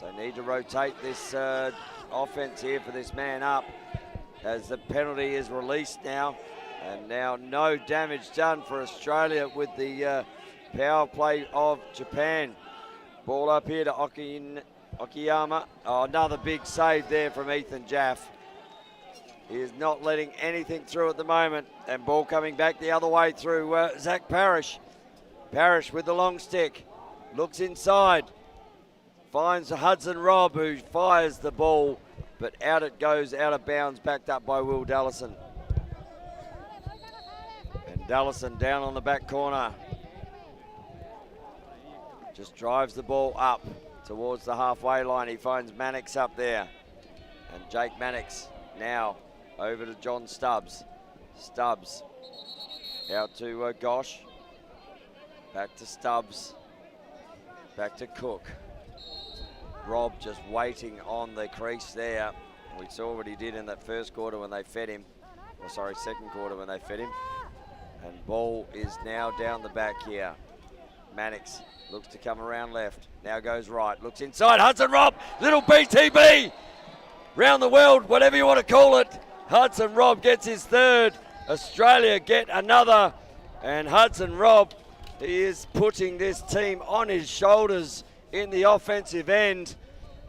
So need to rotate this offense here for this man up as the penalty is released now. And now no damage done for Australia with the power play of Japan. Ball up here to Okiyama. Oh, another big save there from Ethan Jaff. He is not letting anything through at the moment. And ball coming back the other way through Zach Parrish. Parrish with the long stick. Looks inside. Finds Hudson Robb, who fires the ball. But out it goes, out of bounds, backed up by Will Dallison. And Dallison down on the back corner. Just drives the ball up towards the halfway line. He finds Mannix up there. And Jake Mannix now over to John Stubbs. Stubbs out to Gosh. Back to Stubbs. Back to Cook. Rob just waiting on the crease there. We saw what he did in that first quarter when they fed him. Or sorry, second quarter when they fed him. And ball is now down the back here. Mannix looks to come around left. Now goes right. Looks inside. Hudson Robb. Little BTB. Round the world, whatever you want to call it. Hudson Robb gets his third. Australia get another. And Hudson Robb, he is putting this team on his shoulders in the offensive end.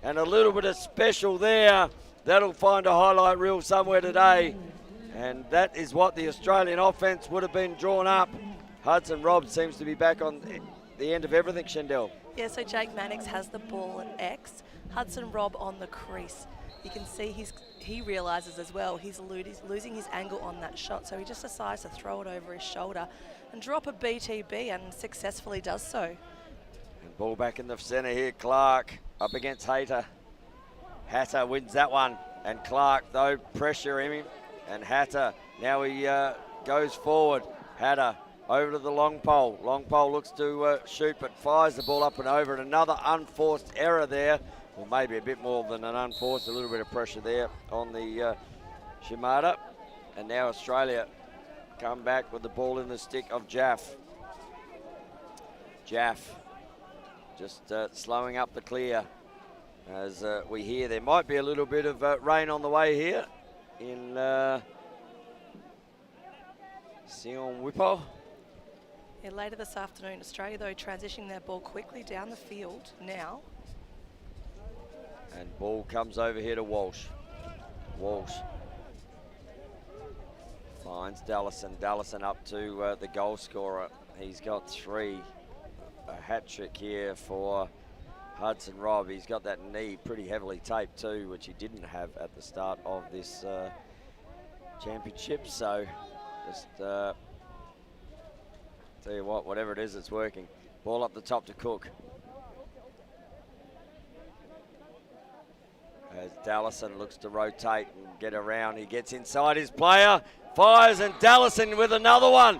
And a little bit of special there. That'll find a highlight reel somewhere today. And that is what the Australian offense would have been drawn up. Hudson Robb seems to be back on the end of everything, Shendell. yeah, so Jake Mannix has the ball at X. Hudson Robb on the crease. You can see he realises as well he's losing his angle on that shot, so he just decides to throw it over his shoulder and drop a BTB, and successfully does so. And ball back in the centre here. Clark up against Hatter. Hatter wins that one, and Clark though pressure him, and Hatter now he goes forward. Hatter over to the long pole. Long pole looks to shoot, but fires the ball up and over, and another unforced error there. Well, maybe a bit more than an unforced, a little bit of pressure there on the Shimada. And now Australia come back with the ball in the stick of Jaff. Jaff just slowing up the clear as we hear there might be a little bit of rain on the way here in Sion Wipo. Yeah, later this afternoon, Australia though transitioning their ball quickly down the field now. And ball comes over here to Walsh. Walsh finds Dallison. Dallison up to the goal scorer. He's got three. A hat trick here for Hudson Robb. He's got that knee pretty heavily taped too, which he didn't have at the start of this championship. So just tell you what, whatever it is, it's working. Ball up the top to Cook. As Dallison looks to rotate and get around, he gets inside his player, fires, and Dallison with another one.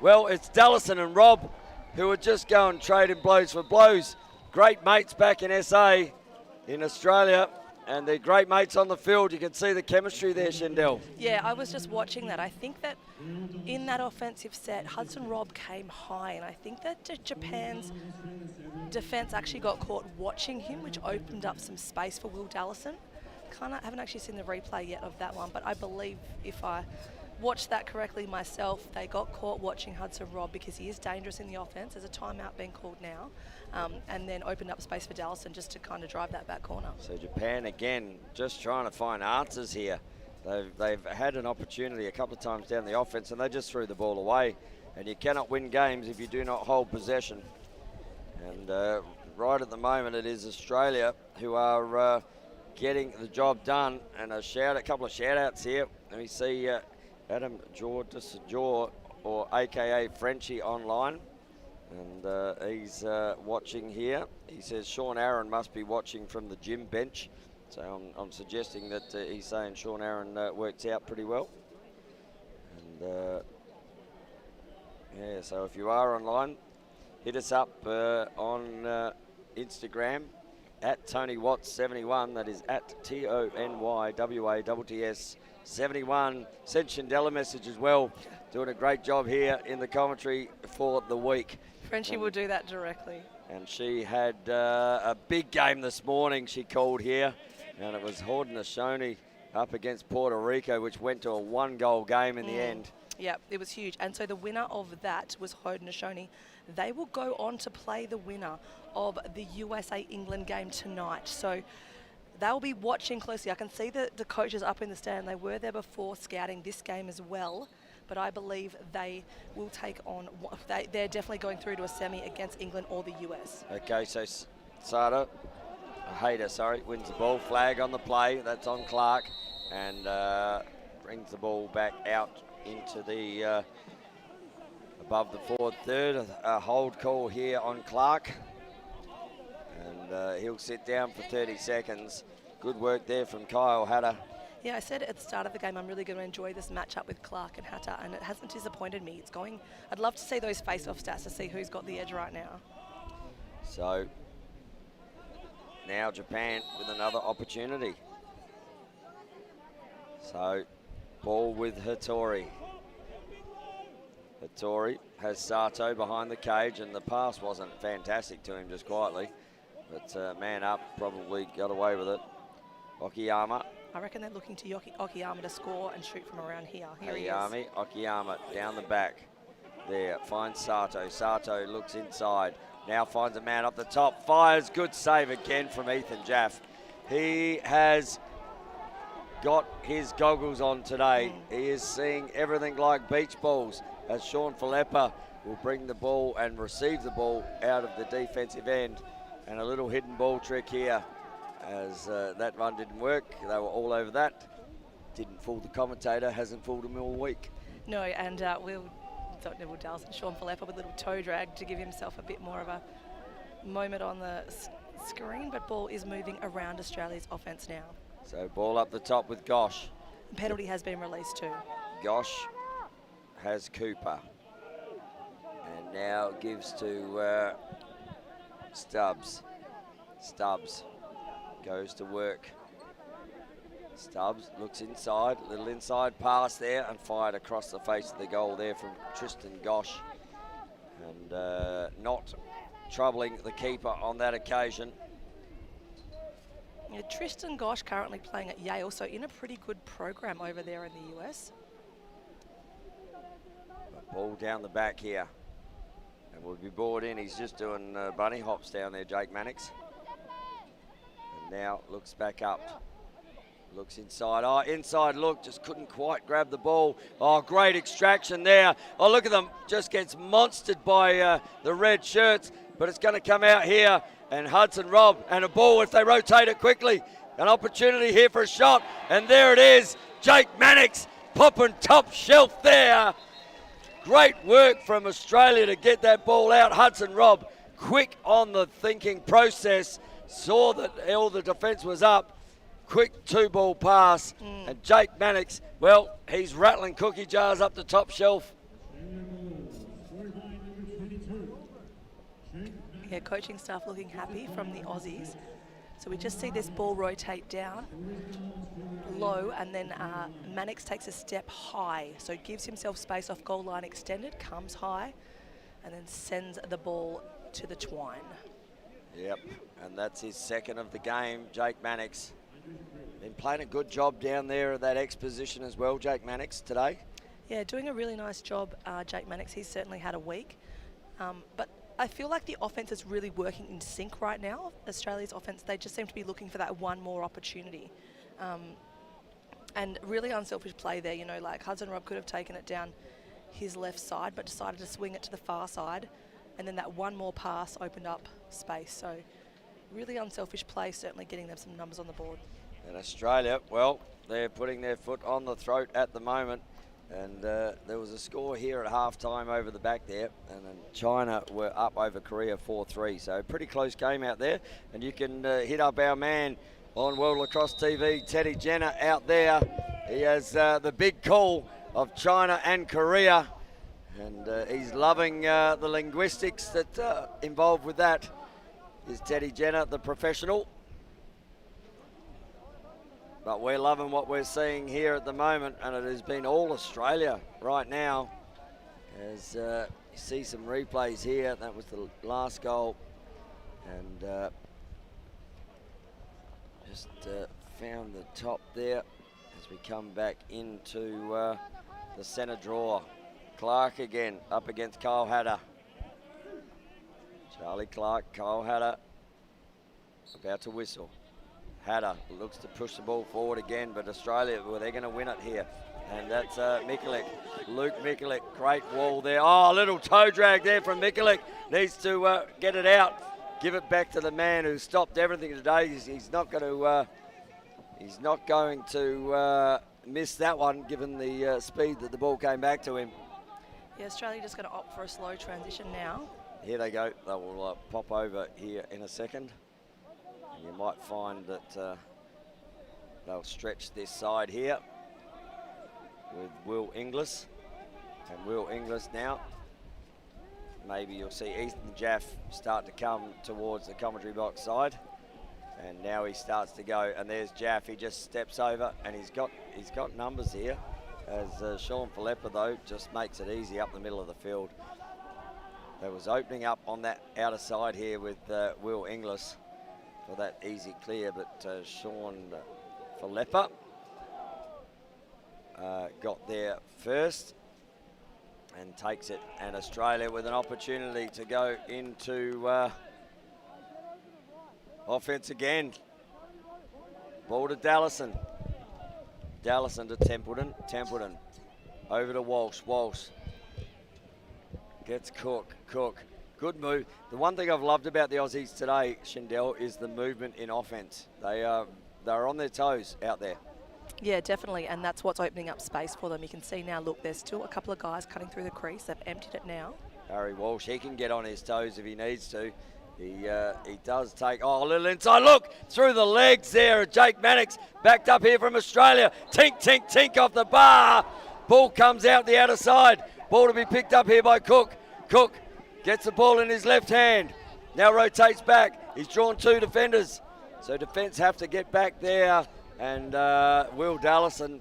Well, it's Dallison and Robb who are just going trading blows for blows. Great mates back in SA, in Australia, and they're great mates on the field. You can see the chemistry there, Shendell. Yeah, I was just watching that. I think that in that offensive set, Hudson Robb came high, and I think that Japan's defence actually got caught watching him, which opened up some space for Will Dallison. haven't actually seen the replay yet of that one, but I believe if I watched that correctly myself, they got caught watching Hudson Robb because he is dangerous in the offense. There's a timeout being called now, and then opened up space for Dallison just to kind of drive that back corner. So Japan again just trying to find answers here. They've had an opportunity a couple of times down the offense and they just threw the ball away. And you cannot win games if you do not hold possession. And right at the moment it is Australia who are getting the job done. And a couple of shout outs here. Let me see Adam Jaw, or AKA Frenchie online. And he's watching here. He says Sean Aaron must be watching from the gym bench. So I'm suggesting that he's saying Sean Aaron works out pretty well. And yeah, so if you are online, hit us up on Instagram at Tony Watts 71. That is at TonyWatts 71. Send Shindell a message as well. Doing a great job here in the commentary for the week. Frenchie will do that directly. And she had a big game this morning, she called here. And it was Haudenosaunee up against Puerto Rico, which went to a 1-goal game in the end. Yeah, it was huge. And so the winner of that was Haudenosaunee. They will go on to play the winner of the USA-England game tonight. So they'll be watching closely. I can see the coaches up in the stand. They were there before scouting this game as well. But I believe they will take on, they're definitely going through to a semi against England or the US. Okay, so Hayter, wins the ball. Flag on the play. That's on Clark. And brings the ball back out into the above the forward third. A hold call here on Clark. And he'll sit down for 30 seconds. Good work there from Kyle Hatter. Yeah, I said at the start of the game I'm really going to enjoy this matchup with Clark and Hatter, and it hasn't disappointed me. It's going. I'd love to see those face-off stats to see who's got the edge right now. So now Japan with another opportunity. So ball with Hattori. Hattori has Sato behind the cage, and the pass wasn't fantastic to him, just quietly. But man up, probably got away with it. Okiyama. I reckon they're looking to Okiyama to score and shoot from around here. Here he is. Okiyama down the back. There, finds Sato. Sato looks inside. Now finds a man up the top. Fires, good save again from Ethan Jaff. He has got his goggles on today. He is seeing everything like beach balls as Sean Falepa will bring the ball and receive the ball out of the defensive end. And a little hidden ball trick here. As that one didn't work, they were all over that. Didn't fool the commentator, hasn't fooled him all week. No, and Will Dallas and Sean Falepa with a little toe drag to give himself a bit more of a moment on the screen, but ball is moving around Australia's offence now. So ball up the top with Gosh. Penalty has been released too. Gosh has Cooper. And now gives to Stubbs. Stubbs goes to work. Stubbs looks inside, little inside pass there and fired across the face of the goal there from Tristan Gosh. And not troubling the keeper on that occasion. Yeah, Tristan Gosh currently playing at Yale, so in a pretty good program over there in the US. Ball down the back here. And will be brought in. He's just doing bunny hops down there, Jake Mannix. Now looks back up, looks inside. Oh, inside look, just couldn't quite grab the ball. Oh, great extraction there. Oh, look at them, just gets monstered by the red shirts, but it's going to come out here. And Hudson Robb and a ball if they rotate it quickly. An opportunity here for a shot, and there it is. Jake Mannix popping top shelf there. Great work from Australia to get that ball out. Hudson Robb, quick on the thinking process. Saw that all the defence was up. Quick 2-ball pass. And Jake Mannix, well, he's rattling cookie jars up the top shelf. Yeah, coaching staff looking happy from the Aussies. So we just see this ball rotate down low, and then Mannix takes a step high. So gives himself space off goal line extended, comes high, and then sends the ball to the twine. Yep, and that's his second of the game, Jake Mannix. Been playing a good job down there at that X position as well, Jake Mannix, today. Yeah, doing a really nice job, Jake Mannix. He's certainly had a week. But I feel like the offense is really working in sync right now. Australia's offense, they just seem to be looking for that one more opportunity. And really unselfish play there, you know, like Hudson Robb could have taken it down his left side, but decided to swing it to the far side. And then that one more pass opened up space. So really unselfish play, certainly getting them some numbers on the board. And Australia, well, they're putting their foot on the throat at the moment. And there was a score here at halftime over the back there. And then China were up over Korea 4-3. So pretty close game out there. And you can hit up our man on World Lacrosse TV, Teddy Jenner out there. He has the big call of China and Korea. And he's loving the linguistics that involved with that. Is Teddy Jenner, the professional. But we're loving what we're seeing here at the moment, and it has been all Australia right now. As you see some replays here, that was the last goal. And just found the top there as we come back into the centre draw. Clark again up against Kyle Hatter. Charlie Clark, Kyle Hatter about to whistle. Hatter looks to push the ball forward again, but Australia, well, they're going to win it here. And that's Mikulik, Luke Mikulik, great wall there. Oh, a little toe drag there from Mikulik. Needs to get it out, give it back to the man who stopped everything today. He's not going to miss that one, given the speed that the ball came back to him. Yeah, Australia just going to opt for a slow transition now. Here they go. They will pop over here in a second. You might find that they'll stretch this side here with Will Inglis. And Will Inglis now, maybe you'll see Ethan Jaff start to come towards the commentary box side. And now he starts to go, and there's Jaff. He just steps over, and he's got numbers here. As Sean Filippa, though, just makes it easy up the middle of the field. They was opening up on that outer side here with Will Inglis for that easy clear, but Sean Filippa got there first and takes it, and Australia with an opportunity to go into offense again. Ball to Dallison. Dallison to Templeton. Templeton over to Walsh. Walsh gets Cook. Cook. Good move. The one thing I've loved about the Aussies today, Shindell, is the movement in offense. They're on their toes out there. Yeah, definitely, and that's what's opening up space for them. You can see now, look, there's still a couple of guys cutting through the crease. They've emptied it now. Harry Walsh, he can get on his toes if he needs to. He does take, a little inside look through the legs there. Jake Mannix backed up here from Australia. Tink, tink, tink off the bar. Ball comes out the outer side. Ball to be picked up here by Cook. Cook gets the ball in his left hand. Now rotates back. He's drawn two defenders. So defence have to get back there. And Will Dallison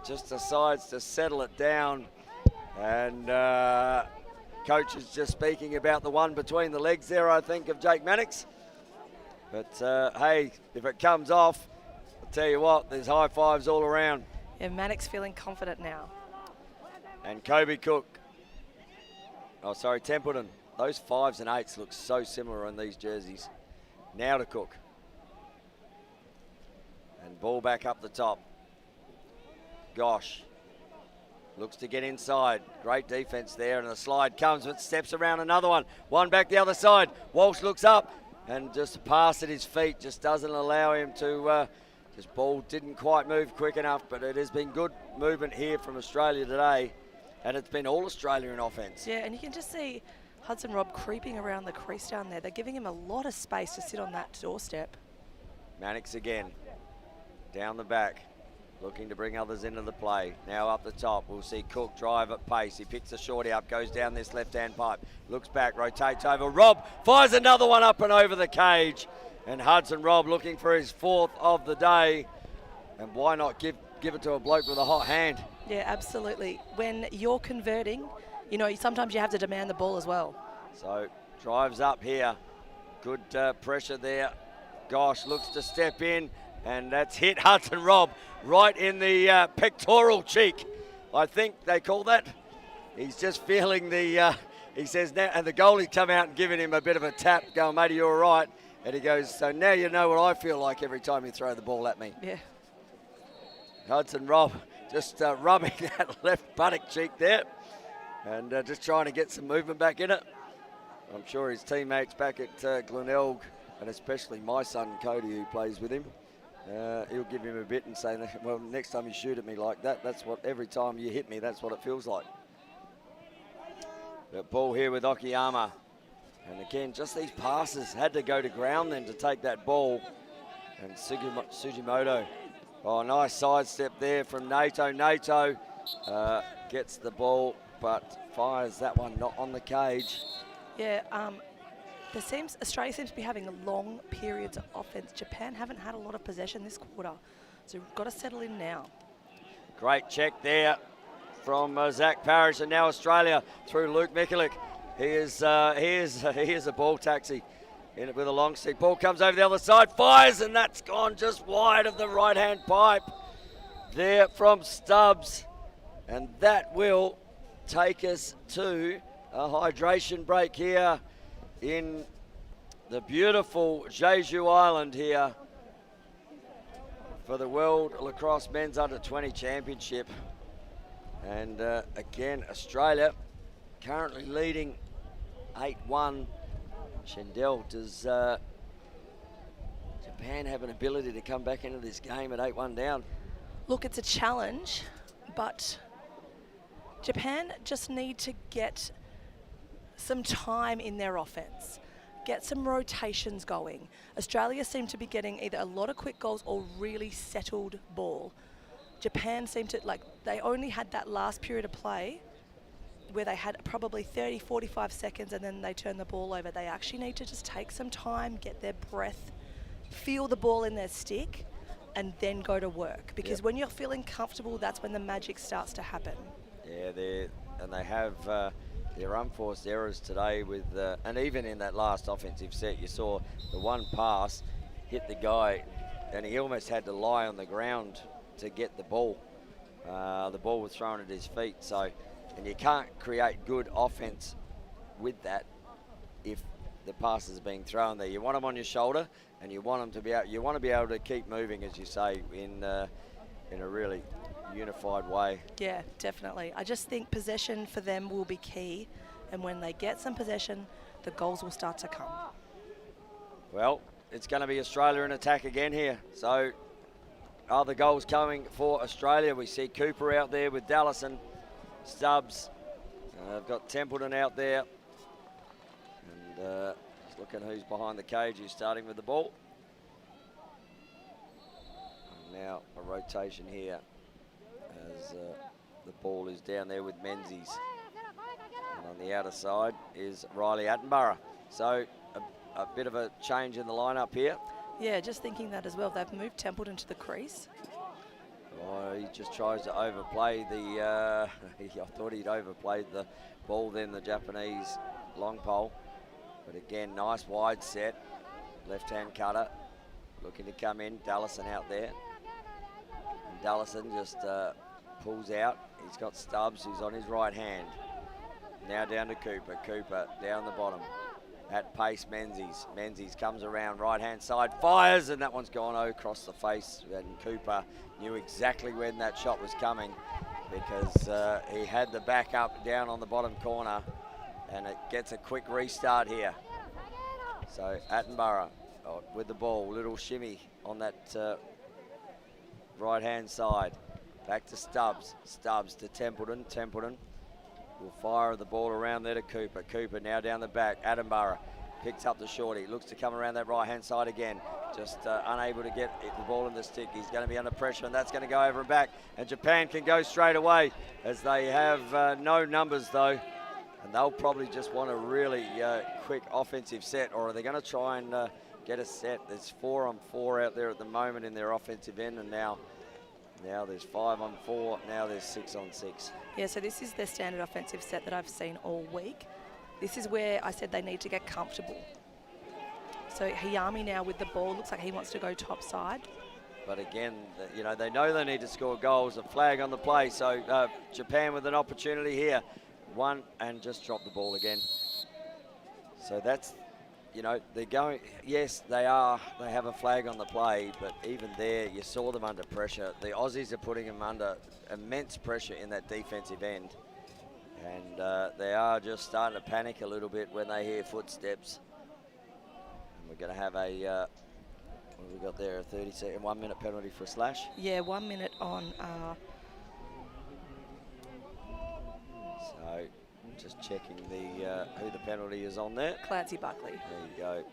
just decides to settle it down. And coach is just speaking about the one between the legs there, I think, of Jake Mannix. But hey, if it comes off, I'll tell you what, there's high fives all around. Yeah, Mannix feeling confident now. And Kobe Cook. Templeton. Those 5s and 8s look so similar on these jerseys. Now to Cook. And ball back up the top. Gosh. Looks to get inside. Great defense there, and the slide comes, but steps around another one. One back the other side. Walsh looks up, and just a pass at his feet just doesn't allow him to... This ball didn't quite move quick enough, but it has been good movement here from Australia today. And it's been all Australia in offense. Yeah, and you can just see Hudson Robb creeping around the crease down there. They're giving him a lot of space to sit on that doorstep. Mannix again. Down the back. Looking to bring others into the play. Now up the top. We'll see Cook drive at pace. He picks the shorty up, goes down this left-hand pipe. Looks back, rotates over. Robb fires another one up and over the cage. And Hudson Robb looking for his 4th of the day. And why not give it to a bloke with a hot hand? Yeah, absolutely. When you're converting, you know, sometimes you have to demand the ball as well. So drives up here. Good pressure there. Gosh looks to step in. And that's hit Hudson Rob right in the pectoral cheek. I think they call that. He's just feeling the, he says now, and the goalie come out and giving him a bit of a tap, going, mate, are you all right? And he goes, so now you know what I feel like every time you throw the ball at me. Yeah. Hudson Rob just rubbing that left buttock cheek there and just trying to get some movement back in it. I'm sure his teammates back at Glenelg, and especially my son Cody, who plays with him, he'll give him a bit and say, well, next time you shoot at me like that, that's what, every time you hit me, that's what it feels like. The ball here with Okiyama. And again, just these passes had to go to ground then to take that ball. And Sugimoto, oh, nice sidestep there from Nato. Nato gets the ball, but fires that one not on the cage. Yeah, Australia seems to be having long periods of offense. Japan haven't had a lot of possession this quarter, so we've got to settle in now. Great check there from Zach Parrish, and now Australia through Luke Mikulik. He is a ball taxi in it with a long stick. Ball comes over the other side, fires, and that's gone just wide of the right-hand pipe there from Stubbs. And that will take us to a hydration break here in the beautiful Jeju Island here for the World Lacrosse Men's Under-20 Championship. And again, Australia currently leading 8-1. Shendell, does Japan have an ability to come back into this game at 8-1 down? Look, it's a challenge, but Japan just need to get some time in their offense, get some rotations going. Australia seem to be getting either a lot of quick goals or really settled ball. Japan seemed to, they only had that last period of play where they had probably 30, 45 seconds and then they turned the ball over. They actually need to just take some time, get their breath, feel the ball in their stick, and then go to work. Because when you're feeling comfortable, that's when the magic starts to happen. Yeah, they have their unforced errors today with, and even in that last offensive set, you saw the one pass hit the guy and he almost had to lie on the ground to get the ball. The ball was thrown at his feet, and you can't create good offense with that if the passes are being thrown there. You want them on your shoulder, and you want them to be able, you want to be able to keep moving, as you say, in a really unified way. Yeah, definitely. I just think possession for them will be key, and when they get some possession, the goals will start to come. Well, it's going to be Australia in attack again here. So are the goals coming for Australia? We see Cooper out there with Dallison, Stubbs. They've got Templeton out there. And just looking who's behind the cage, who's starting with the ball. And now a rotation here as the ball is down there with Menzies. And on the outer side is Riley Attenborough. So a bit of a change in the lineup here. Yeah, just thinking that as well. They've moved Templeton to the crease. Oh, he just tries to overplay the, I thought he'd overplayed the ball then, the Japanese long pole. But again, nice wide set. Left-hand cutter looking to come in. Dallison out there. And Dallison just pulls out. He's got Stubbs, who's on his right hand. Now down to Cooper. Cooper down the bottom. At pace, Menzies. Menzies comes around right-hand side, fires, and that one's gone across the face. And Cooper knew exactly when that shot was coming because he had the back up down on the bottom corner, and it gets a quick restart here. So Attenborough with the ball, little shimmy on that right-hand side. Back to Stubbs. Stubbs to Templeton. Templeton will fire the ball around there to Cooper. Cooper now down the back. Attenborough picks up the shorty. Looks to come around that right-hand side again. Just unable to get the ball in the stick. He's going to be under pressure, and that's going to go over and back. And Japan can go straight away as they have no numbers, though. And they'll probably just want a really quick offensive set, or are they going to try and get a set? There's 4-on-4 out there at the moment in their offensive end, and now there's 5-on-4, now there's 6-on-6. Yeah, so this is their standard offensive set that I've seen all week. This is where I said they need to get comfortable. So Hayami now with the ball, looks like he wants to go top side. But again, you know, they know they need to score goals. A flag on the play, so Japan with an opportunity here. One, and just drop the ball again. So that's, you know, they're going, yes, they have a flag on the play, but even there, you saw them under pressure. The Aussies are putting them under immense pressure in that defensive end. And they are just starting to panic a little bit when they hear footsteps. And we're going to have a, what have we got there, a 30-second, 1 minute penalty for a slash? Yeah, 1 minute on. So just checking the who the penalty is on there. Clancy Buckley. There you go.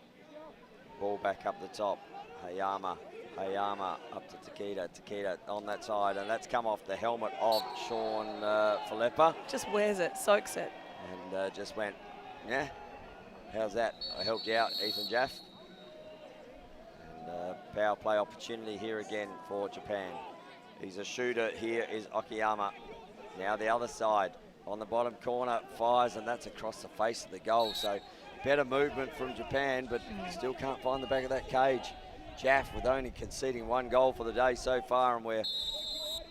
Ball back up the top. Hayama up to Takeda on that side, and that's come off the helmet of Sean Falepa. Just wears it, soaks it. And just went, yeah, how's that? I helped you out, Ethan Jaff. And power play opportunity here again for Japan. He's a shooter, here is Okiyama. Now the other side, on the bottom corner, fires, and that's across the face of the goal. So better movement from Japan, but still can't find the back of that cage. Jaff with only conceding 1 goal for the day so far, and we're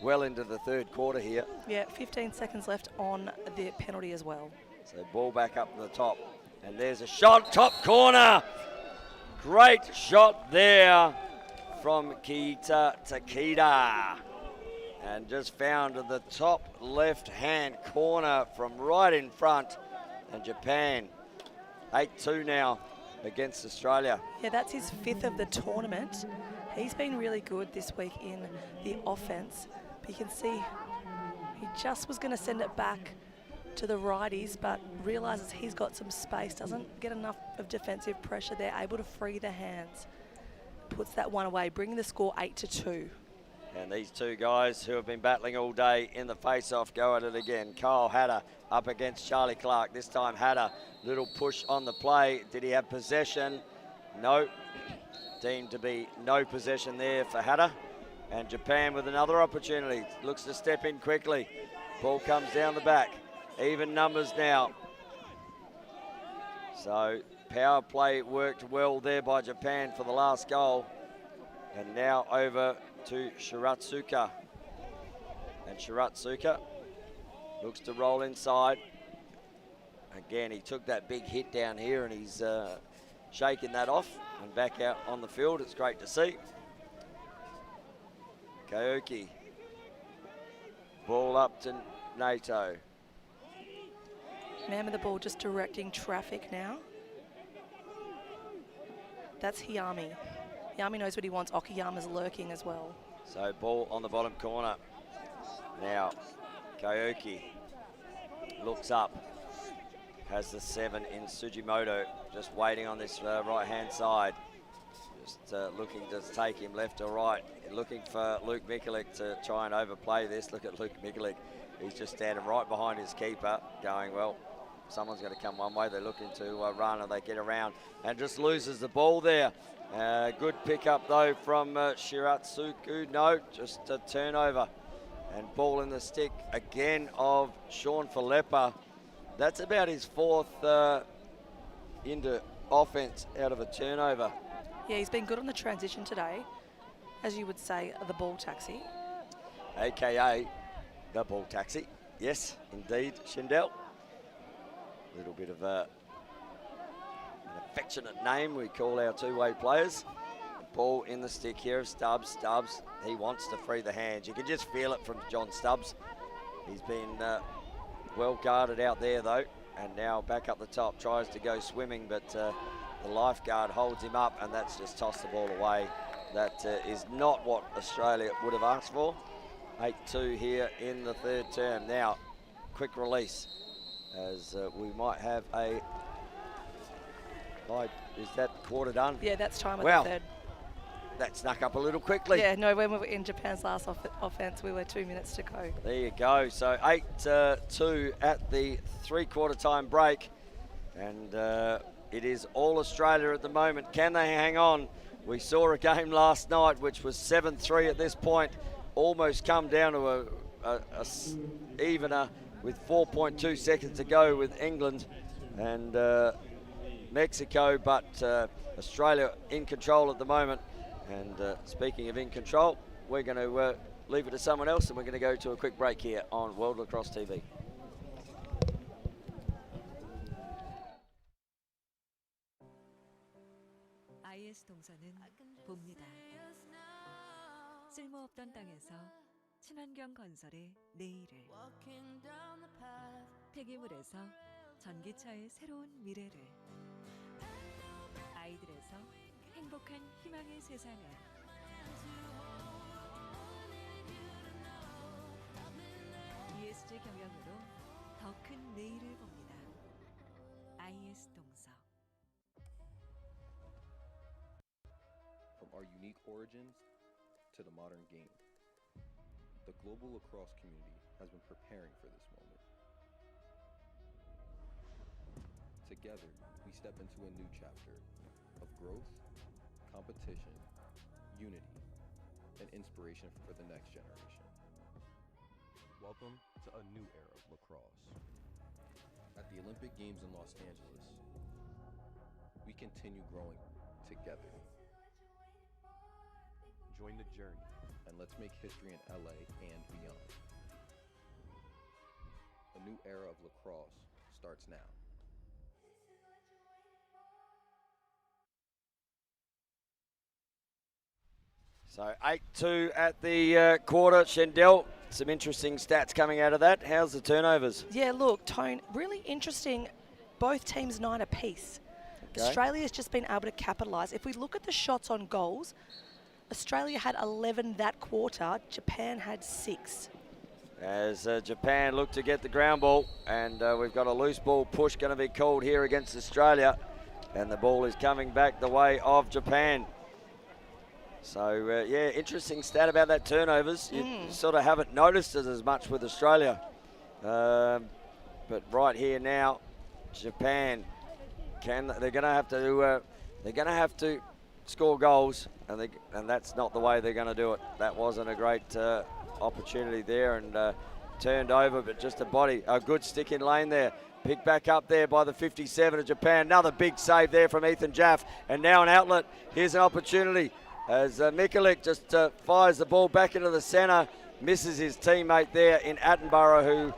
well into the third quarter here. Yeah, 15 seconds left on the penalty as well. So ball back up to the top, and there's a shot, top corner. Great shot there from Keita Takeda. And just found the top left-hand corner from right in front. And Japan, 8-2 now against Australia. Yeah, that's his 5th of the tournament. He's been really good this week in the offense. But you can see he just was going to send it back to the righties, but realises he's got some space, doesn't get enough of defensive pressure there, able to free the hands. Puts that one away, bringing the score 8-2. And these two guys who have been battling all day in the face-off go at it again. Kyle Hatter up against Charlie Clark. This time Hatter, little push on the play. Did he have possession? No. Deemed to be no possession there for Hatter. And Japan with another opportunity. Looks to step in quickly. Ball comes down the back. Even numbers now. So power play worked well there by Japan for the last goal. And now over to Shiratsuka. And Shiratsuka looks to roll inside. Again, he took that big hit down here, and he's shaking that off and back out on the field. It's great to see. Kaoki. Ball up to Nato. Man with the ball just directing traffic now. That's Hiyami. Hiyami knows what he wants. Okiyama's lurking as well. So ball on the bottom corner. Now, Kaoki looks up. Has the 7 in Sujimoto. Just waiting on this right-hand side. Just looking to take him left or right. Looking for Luke Mikulik to try and overplay this. Look at Luke Mikulik. He's just standing right behind his keeper, going, well, someone's going to come one way. They're looking to run, and they get around and just loses the ball there. Good pickup, though, from Shiratsuka. No, just a turnover. And ball in the stick again of Sean Falepa. That's about his 4th into offense out of a turnover. Yeah, he's been good on the transition today. As you would say, the ball taxi. AKA the ball taxi. Yes, indeed, Shindell. A little bit of an affectionate name we call our two-way players. Ball in the stick here of Stubbs. Stubbs, he wants to free the hands. You can just feel it from John Stubbs. He's been well guarded out there, though. And now back up the top, tries to go swimming, but the lifeguard holds him up, and that's just tossed the ball away. That is not what Australia would have asked for. 8-2 here in the third term. Now, quick release, as we might have a... is that quarter done? Yeah, that's time of Well, the third. that snuck up a little quickly. Yeah, no, when we were in Japan's last offense, we were 2 minutes to go. There you go. So 8-2 at the three-quarter time break. And it is all Australia at the moment. Can they hang on? We saw a game last night which was 7-3 at this point. Almost come down to a evener with 4.2 seconds to go with England and Mexico. But Australia in control at the moment. And speaking of in control, we're going to leave it to someone else, and we're going to go to a quick break here on World Lacrosse TV. IS 동서는 봅니다. 쓸모없던 땅에서 친환경 건설의 내일을, 폐기물에서 전기차의 새로운 미래를, 아이들에서 행복한 희망의 세상을. ESG 경영으로 더 큰 내일을 봅니다. IS 동서. From our unique origins to the modern game, the global lacrosse community has been preparing for this moment. Together, we step into a new chapter of growth, competition, unity, and inspiration for the next generation. Welcome to a new era of lacrosse. At the Olympic Games in Los Angeles, we continue growing together. Join the journey, and let's make history in LA and beyond. A new era of lacrosse starts now. So 8-2 at the quarter. Shendell, some interesting stats coming out of that. How's the turnovers? Yeah, look, Tone, really interesting. Both teams 9 apiece. Okay. Australia's just been able to capitalise. If we look at the shots on goals, Australia had 11 that quarter. Japan had 6. As Japan look to get the ground ball, and we've got a loose ball push going to be called here against Australia, and the ball is coming back the way of Japan. So, yeah, interesting stat about that turnovers. You sort of haven't noticed it as much with Australia. But right here now, Japan, they're going to have to score goals, and that's not the way they're going to do it. That wasn't a great opportunity there, and turned over, but just a good stick in lane there. Picked back up there by the 57 of Japan. Another big save there from Ethan Jaff, and now an outlet. Here's an opportunity as Mikulik just fires the ball back into the centre, misses his teammate there in Attenborough, who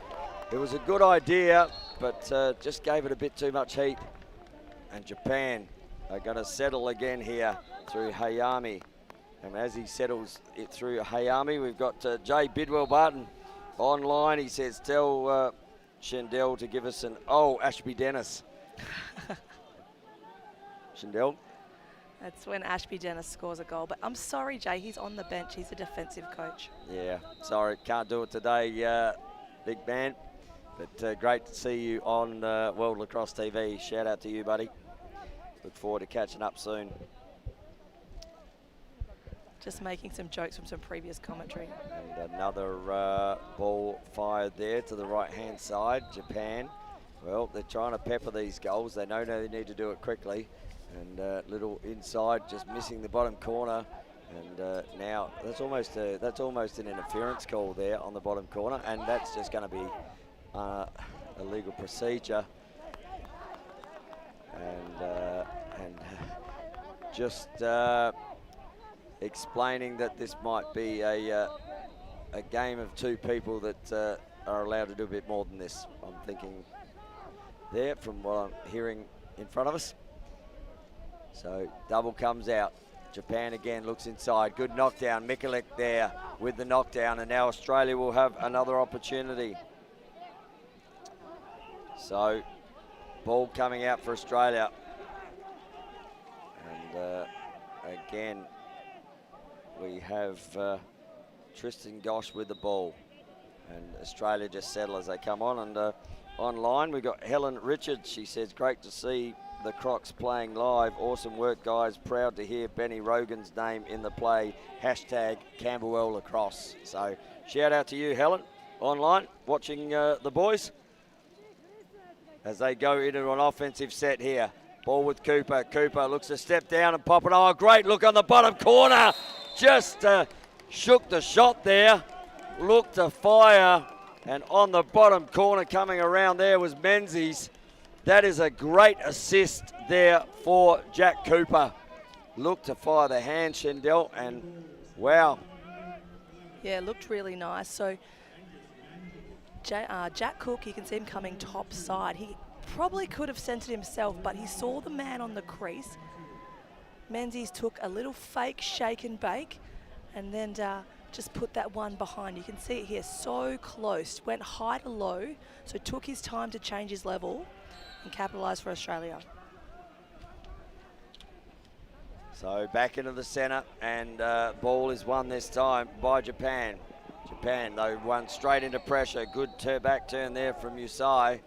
it was a good idea, but just gave it a bit too much heat. And Japan are going to settle again here through Hayami. And as he settles it through Hayami, we've got Jay Bidwell-Barton online. He says, tell Shendell to give us an Ashby Dennis. Shendell? That's when Ashby Dennis scores a goal. But I'm sorry, Jay, he's on the bench. He's a defensive coach. Yeah, sorry, can't do it today, big man. But great to see you on World Lacrosse TV. Shout out to you, buddy. Look forward to catching up soon. Just making some jokes from some previous commentary. And another ball fired there to the right-hand side, Japan. Well, they're trying to pepper these goals. They know they need to do it quickly. And little inside, just missing the bottom corner. And now that's almost an interference call there on the bottom corner, and that's just going to be a legal procedure. And just explaining that this might be a game of two people that are allowed to do a bit more than this. I'm thinking there from what I'm hearing in front of us. So double comes out. Japan again looks inside. Good knockdown. Mikulik there with the knockdown, and now Australia will have another opportunity. So ball coming out for Australia. And again, we have Tristan Gosh with the ball. And Australia just settle as they come on. And online, we've got Helen Richards. She says, great to see the Crocs playing live. Awesome work, guys. Proud to hear Benny Rogan's name in the play. Hashtag Camberwell Lacrosse. So shout out to you, Helen, online, watching the boys as they go into an offensive set here. Ball with Cooper. Cooper looks to step down and pop it. Oh, great look on the bottom corner. Just shook the shot there. Looked to fire. And on the bottom corner coming around there was Menzies. That is a great assist there for Jack Cooper. look to fire the hand, Shindell, and wow. Yeah, looked really nice. So Jack Cook, you can see him coming top side. He probably could have sent it himself, but he saw the man on the crease. Menzies took a little fake shake and bake and then just put that one behind. You can see it here, so close. Went high to low, so took his time to change his level and capitalise for Australia. So back into the centre, and ball is won this time by Japan. Japan, though, won straight into pressure. Good back turn there from Usai.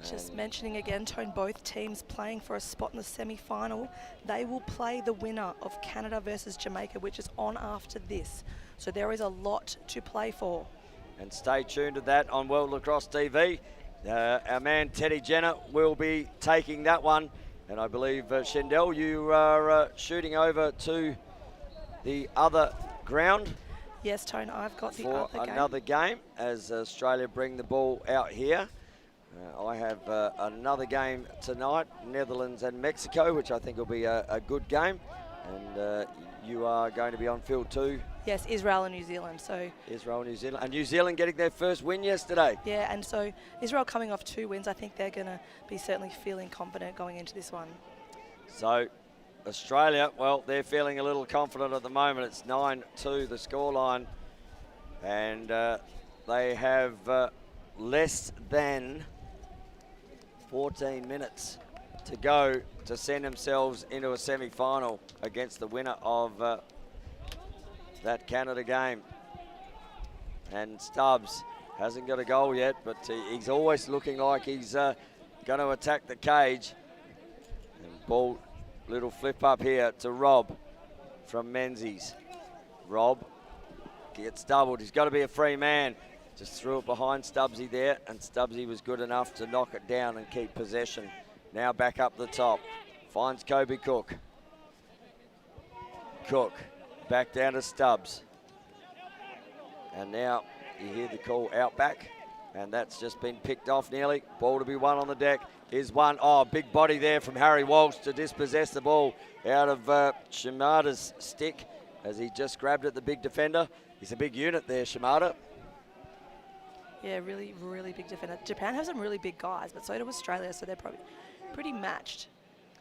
Just mentioning again, Tone, both teams playing for a spot in the semi-final. They will play the winner of Canada versus Jamaica, which is on after this. So there is a lot to play for. And stay tuned to that on World Lacrosse TV. Our man Teddy Jenner will be taking that one. And I believe, Shindell, you are shooting over to the other ground. Yes, Tone, I've got the other game. Another game as Australia bring the ball out here. I have another game tonight, Netherlands and Mexico, which I think will be a good game. And you are going to be on field too. Yes, Israel and New Zealand. So Israel and New Zealand. And New Zealand getting their first win yesterday. Yeah, and so Israel coming off 2 wins, I think they're going to be certainly feeling confident going into this one. So Australia, well, they're feeling a little confident at the moment. It's 9-2 the scoreline. And they have less than 14 minutes to go to send themselves into a semi-final against the winner of that Canada game. And Stubbs hasn't got a goal yet, but he's always looking like he's going to attack the cage. And ball, little flip up here to Rob from Menzies. Rob gets doubled. He's got to be a free man. Just threw it behind Stubbsy there, and Stubbsy was good enough to knock it down and keep possession. Now back up the top. Finds Kobe Cook. Cook back down to Stubbs. And now you hear the call out back, and that's just been picked off nearly. Ball to be won on the deck is one. Oh, big body there from Harry Walsh to dispossess the ball out of Shimada's stick as he just grabbed at the big defender. He's a big unit there, Shimada. Yeah, really, really big defender. Japan has some really big guys, but so do Australia, so they're probably pretty matched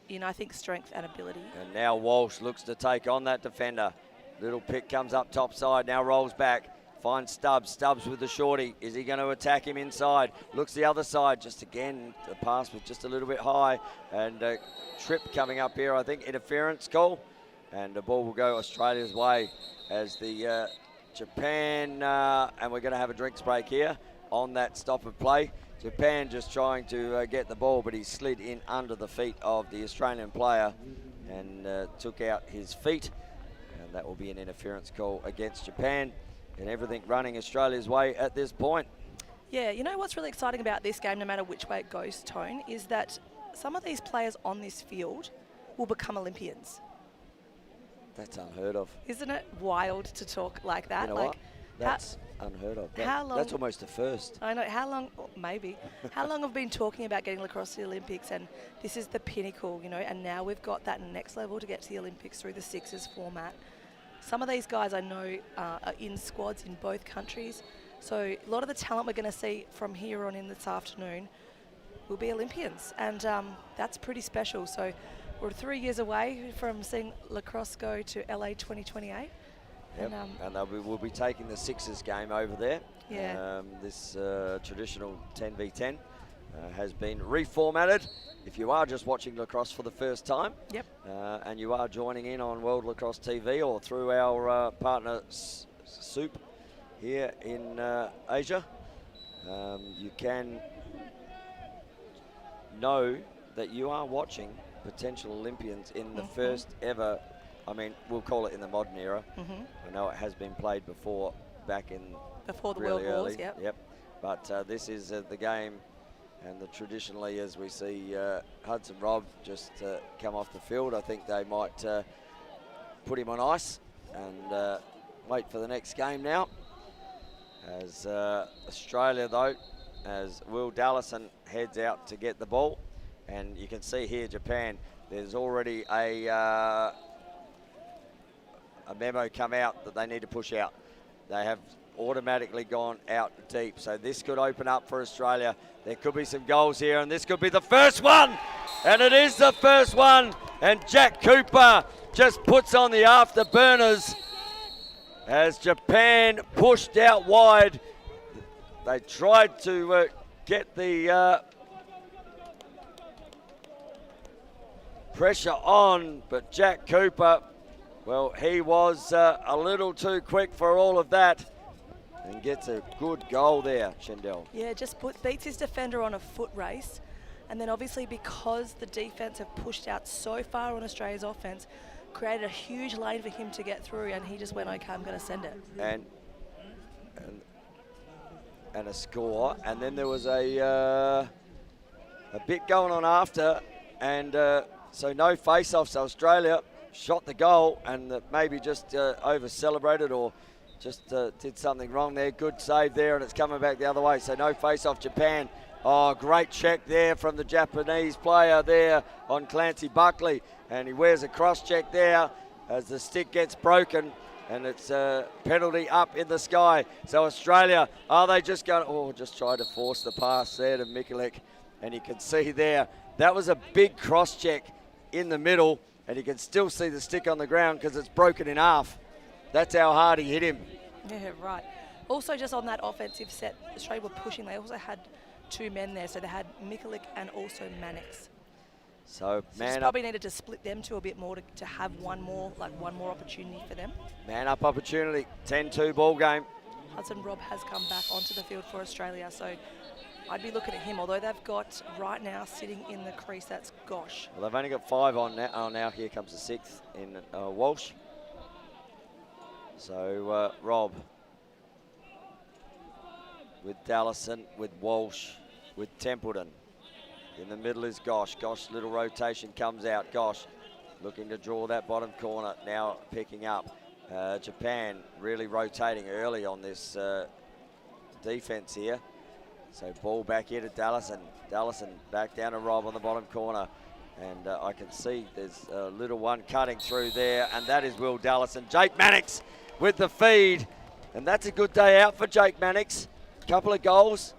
in, I think, strength and ability. And now Walsh looks to take on that defender. Little pick comes up top side, now rolls back. Finds Stubbs. Stubbs with the shorty. Is he going to attack him inside? Looks the other side. Just again, the pass was just a little bit high. And trip coming up here, I think. Interference call. And the ball will go Australia's way as the Japan, and we're going to have a drinks break here on that stop of play. Japan just trying to get the ball, but he slid in under the feet of the Australian player and took out his feet. And that will be an interference call against Japan. And everything running Australia's way at this point. Yeah, you know what's really exciting about this game, no matter which way it goes, Tone, is that some of these players on this field will become Olympians. That's unheard of. Isn't it wild to talk like that? You know like, what? That's unheard of. That's almost a first. I know. How long, maybe, how long I've been talking about getting lacrosse to the Olympics, and this is the pinnacle, you know, and now we've got that next level to get to the Olympics through the sixes format. Some of these guys I know are in squads in both countries. So a lot of the talent we're going to see from here on in this afternoon will be Olympians, and that's pretty special. So we're 3 years away from seeing lacrosse go to LA 2028. Yep. And we'll be taking the sixes game over there. Yeah. This traditional 10v10 has been reformatted. If you are just watching lacrosse for the first time, yep, and you are joining in on World Lacrosse TV or through our partner Soup here in Asia, you can know that you are watching potential Olympians in the first ever, I mean, we'll call it in the modern era. I know it has been played before, back in before the really World Wars, yep. But this is the game, and traditionally, as we see Hudson Rob just come off the field, I think they might put him on ice and wait for the next game now. As Australia, though, as Will Dallison heads out to get the ball. And you can see here, Japan, there's already a memo come out that they need to push out. They have automatically gone out deep. So this could open up for Australia. There could be some goals here, and this could be the first one. And it is the first one. And Jack Cooper just puts on the afterburners as Japan pushed out wide. They tried to get the pressure on, but Jack Cooper, well, he was a little too quick for all of that and gets a good goal there, Shindell. Yeah, just beats his defender on a foot race. And then obviously because the defense have pushed out so far on Australia's offense, created a huge lane for him to get through, and he just went, okay, I'm going to send it. And a score, and then there was a bit going on after, and so no face-offs. So Australia shot the goal and maybe just over-celebrated or just did something wrong there. Good save there, and it's coming back the other way. So no face-off, Japan. Oh, great check there from the Japanese player there on Clancy Buckley, and he wears a cross-check there as the stick gets broken. And it's a penalty up in the sky. So Australia, are they just going, just try to force the pass there to Mikulik. And you can see there, that was a big cross-check in the middle, and you can still see the stick on the ground because it's broken in half. That's how hard he hit him. Yeah, right. Also, just on that offensive set, Australia were pushing. They also had two men there. So they had Mikulik and also Mannix. So man up. Probably needed to split them two a bit more to have one more opportunity for them. Man up opportunity, 10-2 ball game. Hudson Robb has come back onto the field for Australia, so I'd be looking at him. Although they've got right now sitting in the crease, that's Gosh. Well, they've only got 5 on now. Oh, now here comes the 6th in Walsh. So Robb with Dallison, with Walsh, with Templeton. In the middle is Gosh. Gosh, little rotation comes out. Gosh looking to draw that bottom corner, now picking up. Japan really rotating early on this defense here. So ball back here to Dallison. Dallison back down to Robb on the bottom corner. And I can see there's a little one cutting through there, and that is Will Dallison. Jake Mannix with the feed. And that's a good day out for Jake Mannix. Couple of goals,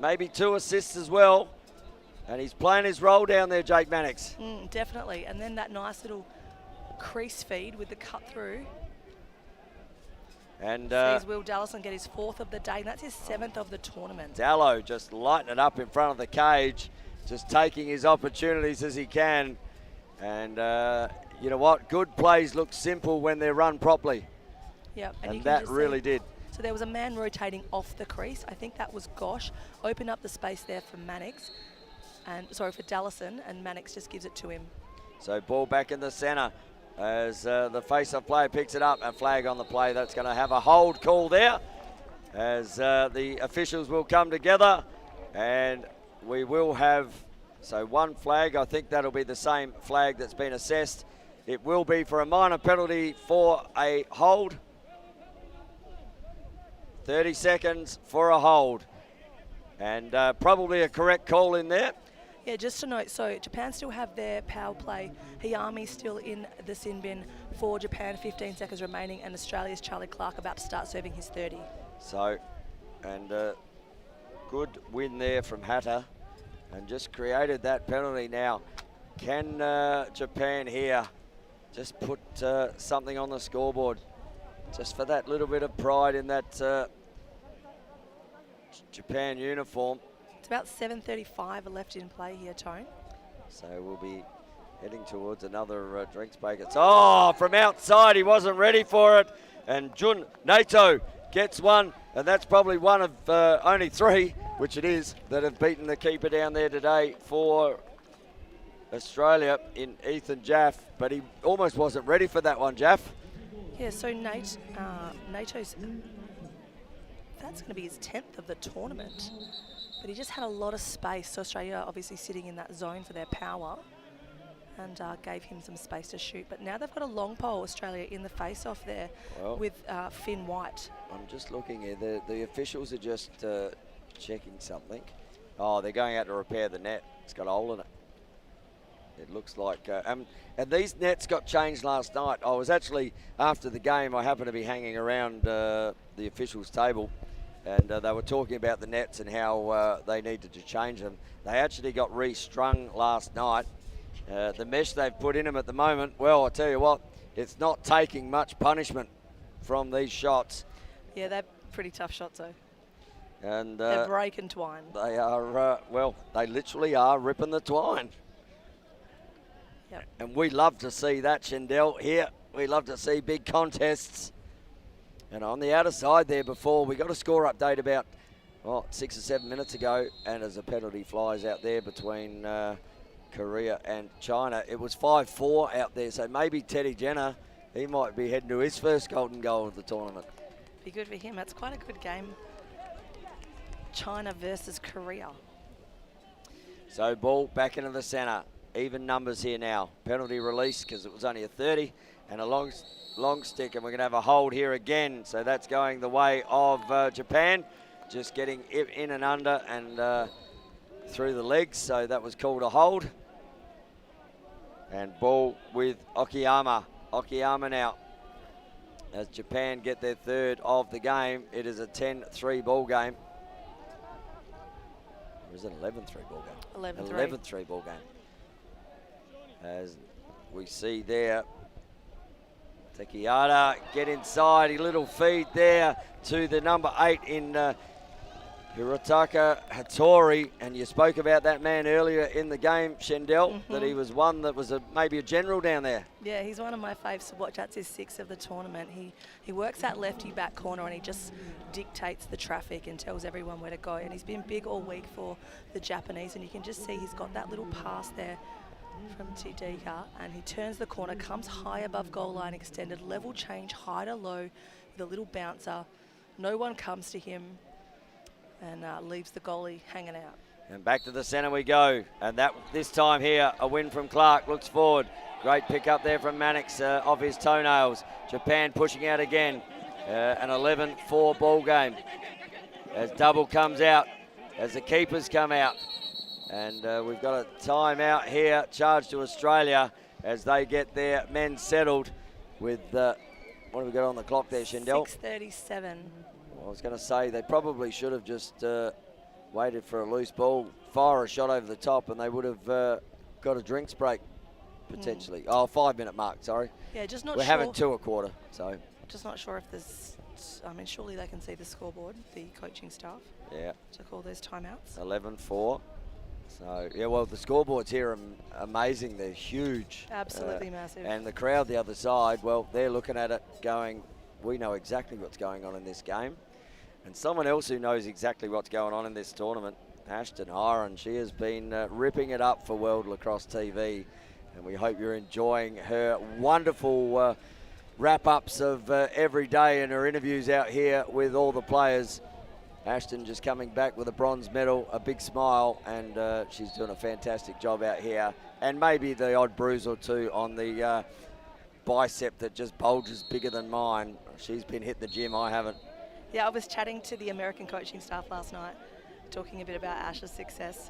maybe 2 assists as well. And he's playing his role down there, Jake Mannix. Definitely. And then that nice little crease feed with the cut through. And sees Will Dallison get his 4th of the day, and that's his 7th of the tournament. Dallo just lighting it up in front of the cage, just taking his opportunities as he can. And you know what? Good plays look simple when they're run properly. Yep. And that really did. So there was a man rotating off the crease. I think that was Gosh. Open up the space there for Mannix. And sorry, for Dallison, and Mannix just gives it to him. So ball back in the centre as the face-off player picks it up, and flag on the play. That's going to have a hold call there as the officials will come together, and we will have, so one flag. I think that'll be the same flag that's been assessed. It will be for a minor penalty for a hold. 30 seconds for a hold, and probably a correct call in there. Yeah, just to note, so Japan still have their power play. Hayami still in the sin bin for Japan, 15 seconds remaining, and Australia's Charlie Clark about to start serving his 30. So, and good win there from Hatter, and just created that penalty now. Can Japan here just put something on the scoreboard, just for that little bit of pride in that Japan uniform? It's about 7:35 left in play here, Tone. So we'll be heading towards another drinks break. It's, from outside, he wasn't ready for it. And Jun Nato gets one, and that's probably one of only 3, which it is, that have beaten the keeper down there today for Australia in Ethan Jaff. But he almost wasn't ready for that one, Jaff. Yeah, so Nato's, that's going to be his 10th of the tournament. But he just had a lot of space. So Australia obviously sitting in that zone for their power, and gave him some space to shoot. But now they've got a long pole, Australia, in the face-off there with Finn White. I'm just looking here. The officials are just checking something. Oh, they're going out to repair the net. It's got a hole in it. It looks like, and these nets got changed last night. I was actually, after the game, I happened to be hanging around the officials' table, and they were talking about the nets and how they needed to change them. They actually got restrung last night. The mesh they've put in them at the moment, well, I tell you what, it's not taking much punishment from these shots. Yeah, they're pretty tough shots, though. And they're breaking twine. They are, well, they literally are ripping the twine. Yep. And we love to see that, Shendell, here. We love to see big contests. And on the outer side there before, we got a score update about 6 or 7 minutes ago, and as a penalty flies out there between Korea and China, it was 5-4 out there, so maybe Teddy Jenner, he might be heading to his first golden goal of the tournament. Be good for him. That's quite a good game. China versus Korea. So ball back into the centre. Even numbers here now. Penalty release because it was only a 30 and a long stick, and we're going to have a hold here again. So that's going the way of Japan. Just getting in and under and through the legs. So that was called a hold. And ball with Okayama. Okayama now. As Japan get their third of the game, it is a 10-3 ball game. Or is it 11-3 ball game? 11-3. 11-3 ball game. As we see there, Tekiata get inside, a little feed there to the number 8 in Hirotaka Hattori. And you spoke about that man earlier in the game, Shendell, that he was one that was maybe a general down there. Yeah, he's one of my faves to watch. That's his 6th of the tournament. He works that lefty back corner and he just dictates the traffic and tells everyone where to go. And he's been big all week for the Japanese, and you can just see he's got that little pass there from Tidika, and he turns the corner, comes high above goal line extended, level change, high to low, with a little bouncer. No one comes to him, and leaves the goalie hanging out. And back to the centre we go. And that this time here, a win from Clark. Looks forward. Great pick up there from Mannix off his toenails. Japan pushing out again. An 11-4 ball game. As double comes out, as the keepers come out. And we've got a timeout here, charged to Australia as they get their men settled with, what have we got on the clock there, Shendell? 6:37. I was going to say they probably should have just waited for a loose ball, fire a shot over the top, and they would have got a drinks break potentially. Oh, 5-minute mark, sorry. Yeah, just not We're sure. having 2:15, so. Just not sure if there's, I mean, surely they can see the scoreboard, the coaching staff. Yeah. To call those timeouts. 11-4. So, yeah, well, the scoreboards here are amazing. They're huge. Absolutely massive. And the crowd the other side, well, they're looking at it going, we know exactly what's going on in this game. And someone else who knows exactly what's going on in this tournament, Ashton Hiron, she has been ripping it up for World Lacrosse TV. And we hope you're enjoying her wonderful wrap-ups of every day and her interviews out here with all the players. Ashton just coming back with a bronze medal, a big smile, and she's doing a fantastic job out here. And maybe the odd bruise or two on the bicep that just bulges bigger than mine. She's been hitting the gym, I haven't. Yeah, I was chatting to the American coaching staff last night, talking a bit about Ash's success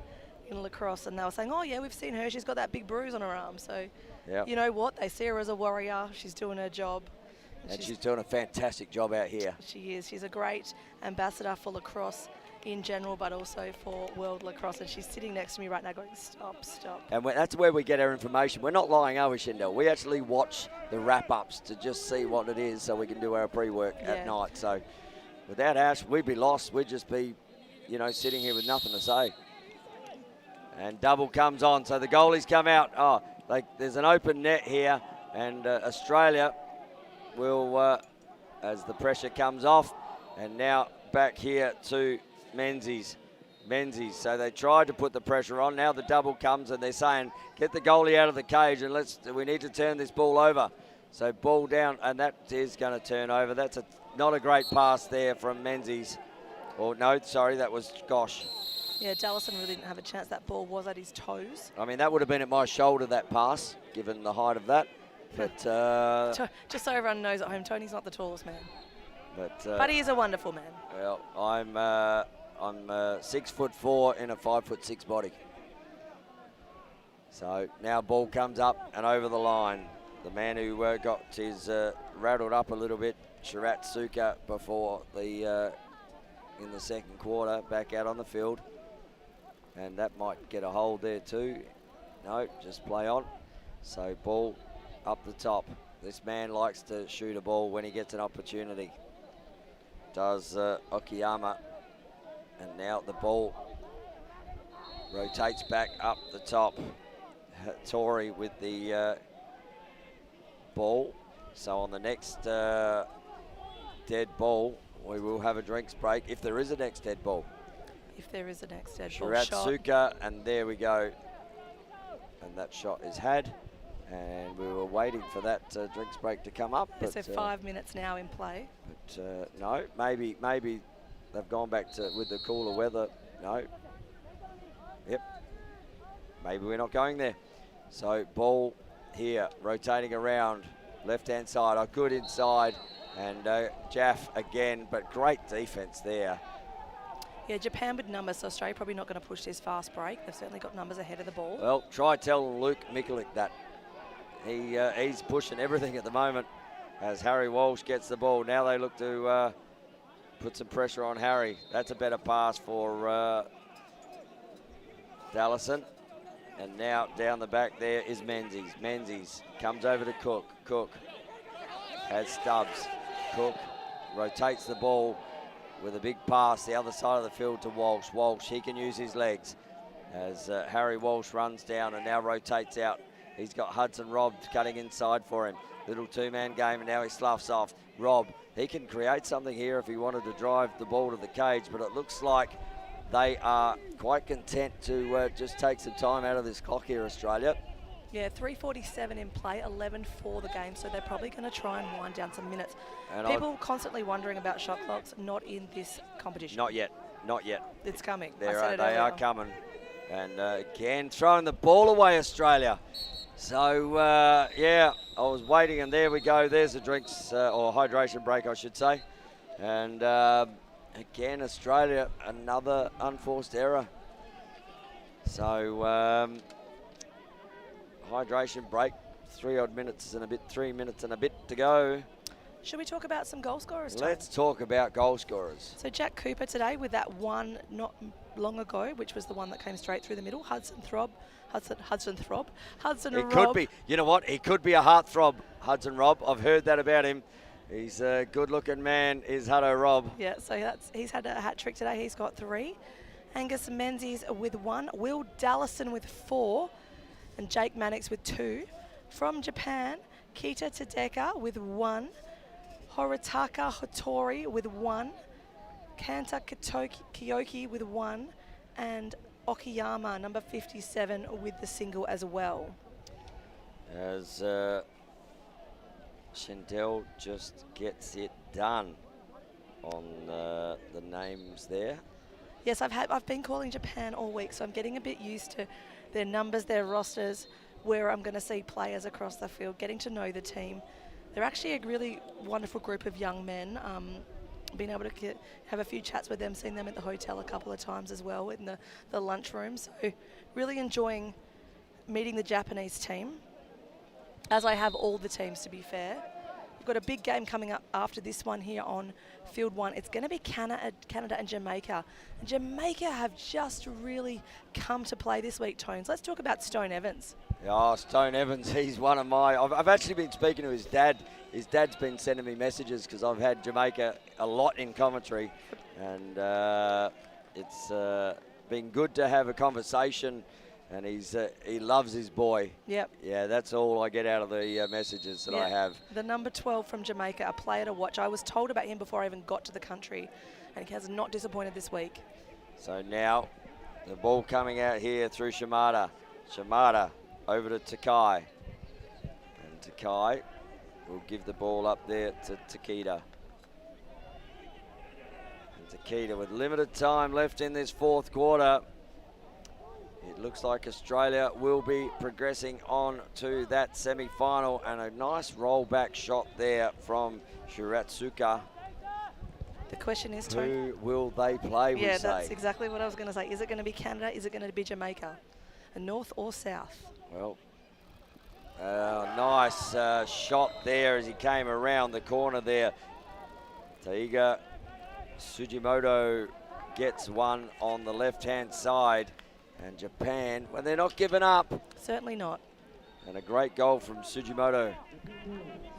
in lacrosse, and they were saying, oh yeah, we've seen her, she's got that big bruise on her arm. So, yep. You know what? They see her as a warrior, she's doing her job. And she's doing a fantastic job out here. She is. She's a great ambassador for lacrosse in general, but also for World Lacrosse. And she's sitting next to me right now going, stop, stop. And that's where we get our information. We're not lying, are we, Shendell? We actually watch the wrap-ups to just see what it is so we can do our pre-work at night. So without Ash, we'd be lost. We'd just be, you know, sitting here with nothing to say. And double comes on. So the goalies come out. Oh, there's an open net here. And Australia will, as the pressure comes off, and now back here to Menzies. So they tried to put the pressure on. Now the double comes and they're saying, get the goalie out of the cage and we need to turn this ball over. So ball down, and that is going to turn over. That's not a great pass there from Menzies. Or no, sorry, that was Gosh. Yeah, Dallison really didn't have a chance. That ball was at his toes. I mean, that would have been at my shoulder, that pass, given the height of that. But just so everyone knows at home, Tony's not the tallest man. But he is a wonderful man. Well, I'm 6'4" in a 5'6" body. So now ball comes up and over the line. The man who got his rattled up a little bit, Shiratsuka, before the in the second quarter, back out on the field. And that might get a hold there too. No, just play on. So ball up the top. This man likes to shoot a ball when he gets an opportunity. Does Okiyama. And now the ball rotates back up the top. Tori with the ball. So on the next dead ball, we will have a drinks break if there is a next dead ball. If there is a next dead ball shot. Shiratsuka, and there we go. And that shot is had. And we were waiting for that drinks break to come up. But, so 5 minutes now in play. But no, maybe they've gone back to with the cooler weather. No. Yep. Maybe we're not going there. So ball here, rotating around, left-hand side. Oh, good inside. And Jaff again, but great defense there. Yeah, Japan with numbers, so Australia probably not going to push this fast break. They've certainly got numbers ahead of the ball. Well, try telling Luke Mikulik that. He's pushing everything at the moment as Harry Walsh gets the ball. Now they look to put some pressure on Harry. That's a better pass for Dallison. And now down the back there is Menzies. Menzies comes over to Cook. Cook has Stubbs. Cook rotates the ball with a big pass the other side of the field to Walsh. Walsh, he can use his legs as Harry Walsh runs down and now rotates out. He's got Hudson Robb cutting inside for him. Little two-man game, and now he sloughs off. Robb, he can create something here if he wanted to drive the ball to the cage, but it looks like they are quite content to just take some time out of this clock here, Australia. Yeah, 3:47 in play, 11 for the game, so they're probably going to try and wind down some minutes. And people constantly wondering about shot clocks, not in this competition. Not yet, not yet. It's coming. They are coming. And again, throwing the ball away, Australia. So, yeah, I was waiting, and there we go. There's a drinks or hydration break, I should say. And again, Australia, another unforced error. So, hydration break, 3 minutes and a bit to go. Should we talk about some goal scorers, Tom? Let's talk about goal scorers. So Jack Cooper today with that one not long ago, which was the one that came straight through the middle. Hudson Robb. He could be. You know what? He could be a heartthrob, Hudson Robb. I've heard that about him. He's a good-looking man, is Huddo Robb. Yeah, so he's had a hat trick today. He's got 3. Angus Menzies with 1. Will Dallison with 4. And Jake Mannix with 2. From Japan, Kita Tadeka with 1. Horitaka Hotori with 1. Kanta Kiyoki with 1. And Okiyama, number 57, with the single as well. As Chantel just gets it done on the names there. Yes, I've been calling Japan all week, so I'm getting a bit used to their numbers, their rosters, where I'm going to see players across the field, getting to know the team. They're actually a really wonderful group of young men. Been able to have a few chats with them, seen them at the hotel a couple of times as well in the lunchroom. So really enjoying meeting the Japanese team, as I have all the teams, to be fair. We've got a big game coming up after this one here on Field 1. It's going to be Canada and Jamaica. And Jamaica have just really come to play this week, Tones. Let's talk about Stone Evans. Oh, Stone Evans, he's one of my... I've actually been speaking to his dad. His dad's been sending me messages because I've had Jamaica a lot in commentary. And it's been good to have a conversation. And he loves his boy. Yep. Yeah, that's all I get out of the messages that I have. The number 12 from Jamaica, a player to watch. I was told about him before I even got to the country, and he has not disappointed this week. So now the ball coming out here through Shimada. Shimada over to Takai. And Takai will give the ball up there to Takeda. And Takeda with limited time left in this fourth quarter. It looks like Australia will be progressing on to that semi-final, and a nice rollback shot there from Shiratsuka. The question is, Tony, who will they play with? Yeah, that's exactly what I was going to say. Is it going to be Canada? Is it going to be Jamaica? north or south. Well, nice shot there as he came around the corner there. Taiga Sugimoto gets one on the left-hand side. And Japan, well, they're not giving up. Certainly not. And a great goal from Sugimoto.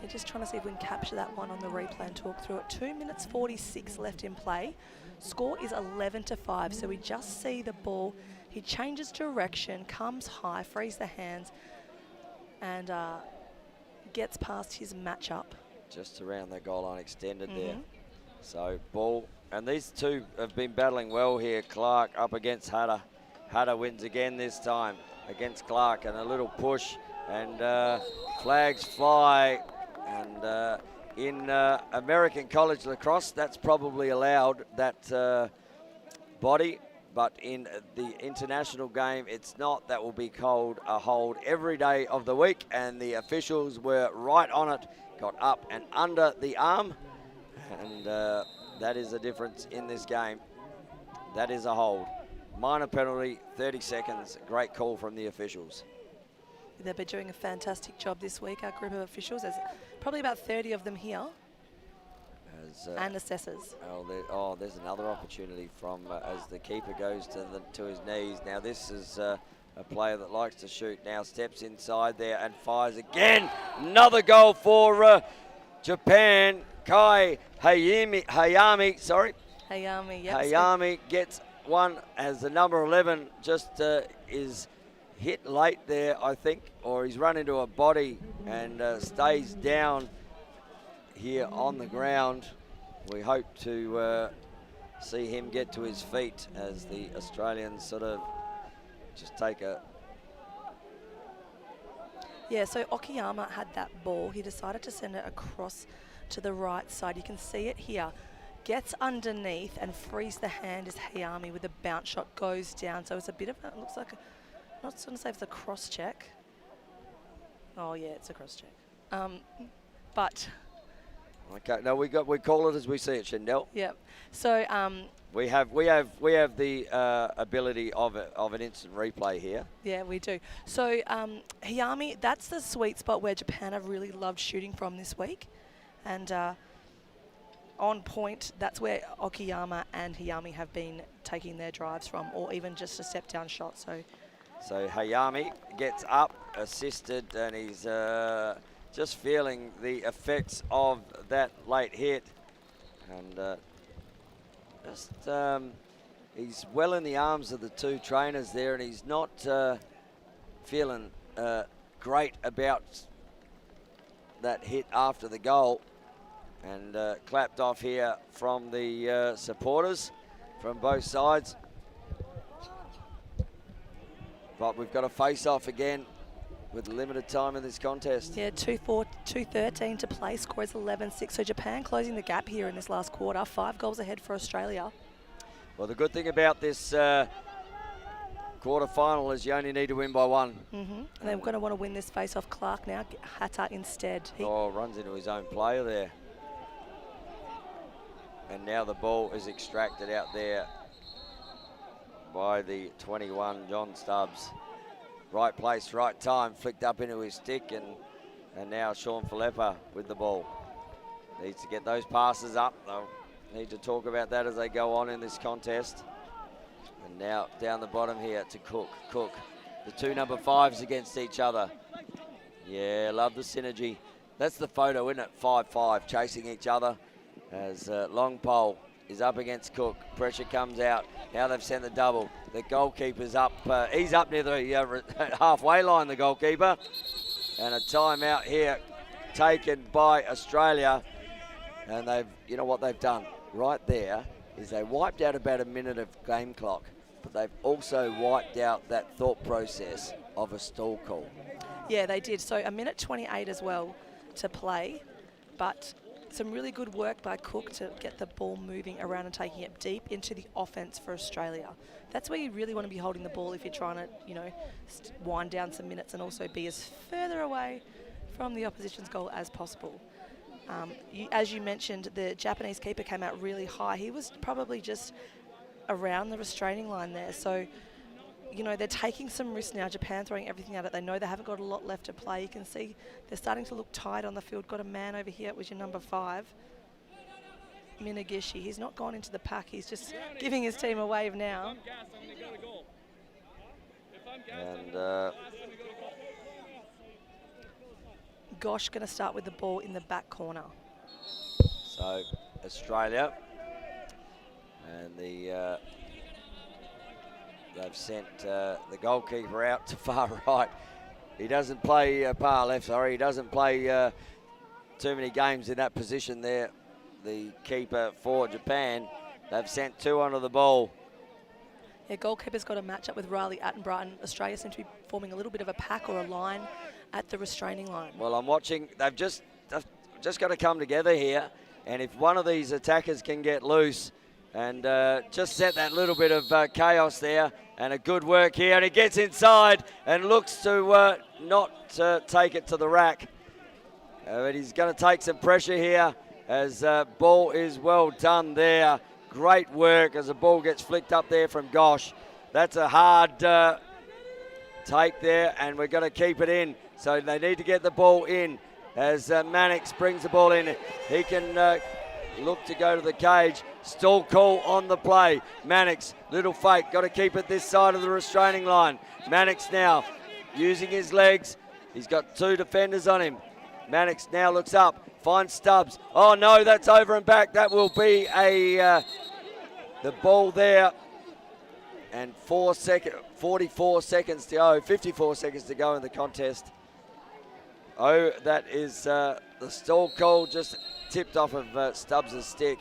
You're just trying to see if we can capture that one on the replay and talk through it. 2 minutes 46 left in play. Score is 11-5, so we just see the ball. He changes direction, comes high, frees the hands, and gets past his matchup. Just around the goal line extended there. So ball, and these two have been battling well here. Clark up against Hada. Hada wins again this time against Clark, and a little push, and flags fly. And in American college lacrosse, that's probably allowed, that body, but in the international game, it's not. That will be called a hold every day of the week, and the officials were right on it, got up and under the arm, and that is the difference in this game. That is a hold. Minor penalty, 30 seconds. Great call from the officials. They've been doing a fantastic job this week, our group of officials. There's probably about 30 of them here. And assessors. There's another opportunity from as the keeper goes to his knees. Now this is a player that likes to shoot. Now steps inside there and fires again. Another goal for Japan. Kai Hayami, Yep. Hayami gets one as the number 11 just is hit late there, I think, or he's run into a body and stays down here on the ground. We hope to see him get to his feet as the Australians sort of just take a... Yeah, so Okiyama had that ball. He decided to send it across to the right side. You can see it here. Gets underneath and frees the hand as Hayami with a bounce shot goes down. So it's a bit of a, it looks like, I'm not going to say it's a cross check. Oh yeah, it's a cross check. But... Okay, no, we call it as we see it, Shindell. Yep. So we have the ability of an instant replay here. Yeah, we do. So Hayami, that's the sweet spot where Japan have really loved shooting from this week, and on point, that's where Okiyama and Hayami have been taking their drives from, or even just a step down shot. So Hayami gets up, assisted, and he's just feeling the effects of that late hit, and he's well in the arms of the two trainers there, and he's not feeling great about that hit after the goal, and clapped off here from the supporters from both sides. But we've got a face-off again with limited time in this contest. Yeah, 2:13 to play. Score is 11-6. So Japan closing the gap here in this last quarter. 5 goals ahead for Australia. Well, the good thing about this quarter-final is you only need to win by 1. And they're going to want to win this face-off. Clark now, Hatta instead. Runs into his own player there. And now the ball is extracted out there by the 21, John Stubbs. Right place, right time, flicked up into his stick, and now Sean Falepa with the ball. Needs to get those passes up. They'll need to talk about that as they go on in this contest. And now down the bottom here to Cook. Cook, the 2 number 5s against each other. Yeah, love the synergy. That's the photo, isn't it? 5-5 chasing each other as long pole is up against Cook. Pressure comes out. Now they've sent the double. The goalkeeper's up. He's up near the halfway line, the goalkeeper. And a timeout here taken by Australia. And they've, you know what they've done right there is they wiped out about a minute of game clock, but they've also wiped out that thought process of a stall call. Yeah, they did. So 1:28 as well to play, but some really good work by Cook to get the ball moving around and taking it deep into the offense for Australia. That's where you really want to be holding the ball if you're trying to, wind down some minutes and also be as further away from the opposition's goal as possible. As you mentioned, the Japanese keeper came out really high. He was probably just around the restraining line there. So you know, they're taking some risks now. Japan throwing everything at it. They know they haven't got a lot left to play. You can see they're starting to look tight on the field. Got a man over here, which is your number 5, Minagishi. He's not gone into the pack. He's just giving his team a wave now. And Gosh going to start with the ball in the back corner. so Australia, and they've sent the goalkeeper out to far right. He doesn't play far left, sorry. He doesn't play too many games in that position there. The keeper for Japan. They've sent 2 onto the ball. Yeah, goalkeeper's got a match up with Riley Attenborough, and Australia seem to be forming a little bit of a pack or a line at the restraining line. Well, I'm watching. They've just got to come together here, and if one of these attackers can get loose and just set that little bit of chaos there, and a good work here, and he gets inside and looks to not take it to the rack. But he's going to take some pressure here as ball is well done there. Great work as the ball gets flicked up there from Gosh. That's a hard take there, and we're going to keep it in. So they need to get the ball in as Mannix brings the ball in. He can look to go to the cage. Stall call on the play. Mannix, little fake, got to keep it this side of the restraining line. Mannix now using his legs. He's got 2 defenders on him. Mannix now looks up, finds Stubbs. Oh no, that's over and back. That will be the ball there. And 44 seconds to go, 54 seconds to go in the contest. Oh, that is the stall call just tipped off of Stubbs' stick.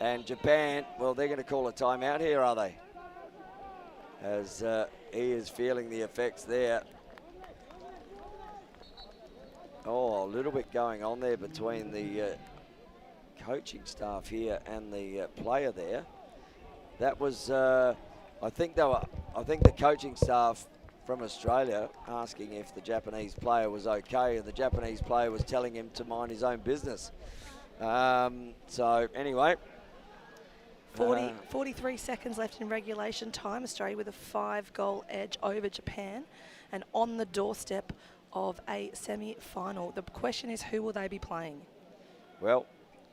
And Japan, well, they're going to call a timeout here, are they? As he is feeling the effects there. Oh, a little bit going on there between the coaching staff here and the player there. That was, I think the coaching staff from Australia asking if the Japanese player was okay, and the Japanese player was telling him to mind his own business. So anyway. 43 seconds left in regulation time. Australia with a 5-goal edge over Japan and on the doorstep of a semi-final. The question is, who will they be playing? Well,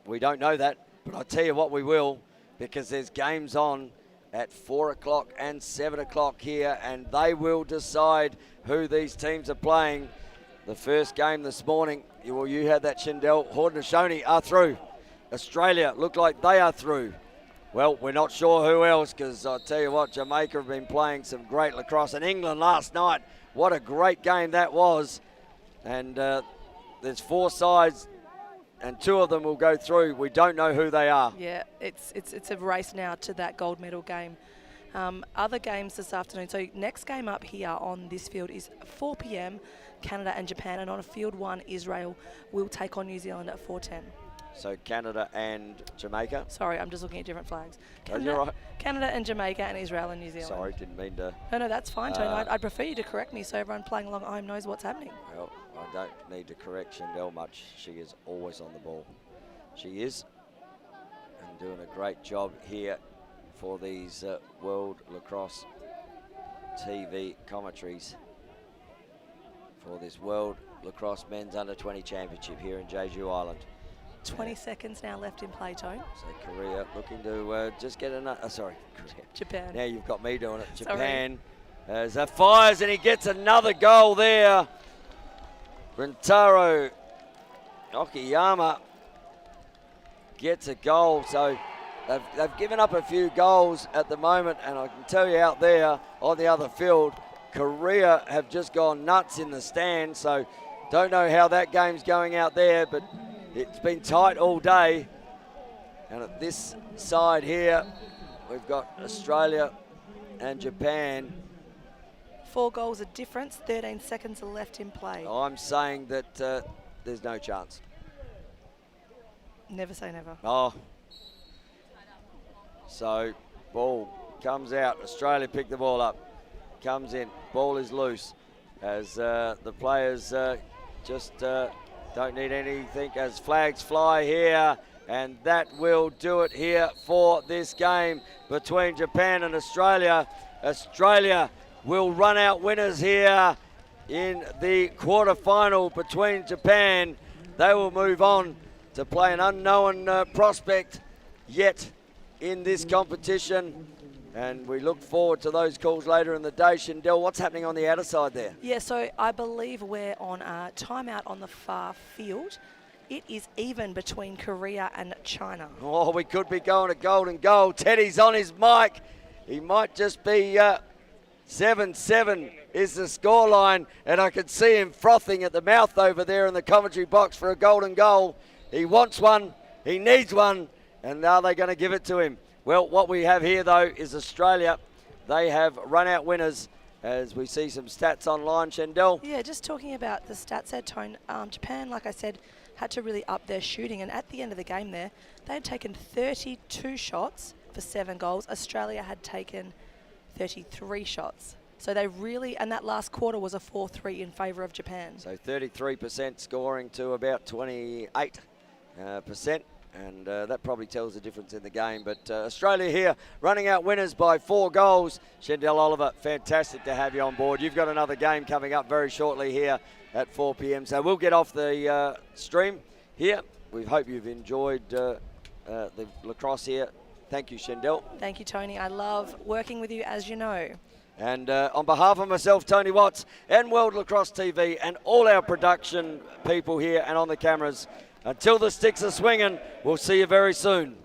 we don't know that, but I'll tell you what we will, because there's games on at 4 o'clock and 7 o'clock here, and they will decide who these teams are playing. The first game this morning, you had that Shindell. Haudenosaunee are through. Australia look like they are through. Well, we're not sure who else, because I'll tell you what, Jamaica have been playing some great lacrosse. And England last night, what a great game that was. And there's 4 sides, and 2 of them will go through. We don't know who they are. Yeah, it's a race now to that gold medal game. Other games this afternoon. So next game up here on this field is 4 p.m, Canada and Japan. And on a field 1, Israel will take on New Zealand at 4:10. So Canada and Jamaica. Sorry, I'm just looking at different flags. You're right. Canada and Jamaica and Israel and New Zealand. Sorry, didn't mean to. No, that's fine, Tony. I'd prefer you to correct me so everyone playing along at home knows what's happening. Well, I don't need to correct Shindell much. She is always on the ball. She is. And doing a great job here for these World Lacrosse TV commentaries for this World Lacrosse Men's Under-20 Championship here in Jeju Island. 20 seconds now left in play, Tone. So Korea looking to just get another, sorry, Korea. Japan. Now you've got me doing it. Japan as that fires, and he gets another goal there. Rintaro Okiyama gets a goal. So they've given up a few goals at the moment, and I can tell you out there on the other field, Korea have just gone nuts in the stand. So don't know how that game's going out there, but it's been tight all day. And at this side here, we've got Australia and Japan. 4 goals of difference, 13 seconds are left in play. I'm saying that there's no chance. Never say never. Oh. So, ball comes out. Australia pick the ball up. Comes in. Ball is loose as the players just don't need anything as flags fly here. And that will do it here for this game between Japan and Australia. Australia will run out winners here in the quarterfinal between Japan. They will move on to play an unknown prospect yet in this competition. And we look forward to those calls later in the day. Shindell, what's happening on the outer side there? Yeah, so I believe we're on a timeout on the far field. It is even between Korea and China. Oh, we could be going to golden goal. Teddy's on his mic. He might just be 7-7 is the scoreline, and I can see him frothing at the mouth over there in the commentary box for a golden goal. He wants one, he needs one, and are they going to give it to him? Well, what we have here, though, is Australia. They have run out winners as we see some stats online, Shendell. Yeah, just talking about the stats there, Tone. Japan, like I said, had to really up their shooting, and at the end of the game there, they had taken 32 shots for 7 goals. Australia had taken 33 shots. So they really, and that last quarter was a 4-3 in favour of Japan. So 33% scoring to about 28%. And that probably tells the difference in the game. But Australia here running out winners by 4 goals. Shendell Oliver, fantastic to have you on board. You've got another game coming up very shortly here at 4 p.m. So we'll get off the stream here. We hope you've enjoyed the lacrosse here. Thank you, Shendell. Thank you, Tony. I love working with you, as you know. And on behalf of myself, Tony Watts, and World Lacrosse TV, and all our production people here and on the cameras, until the sticks are swinging, we'll see you very soon.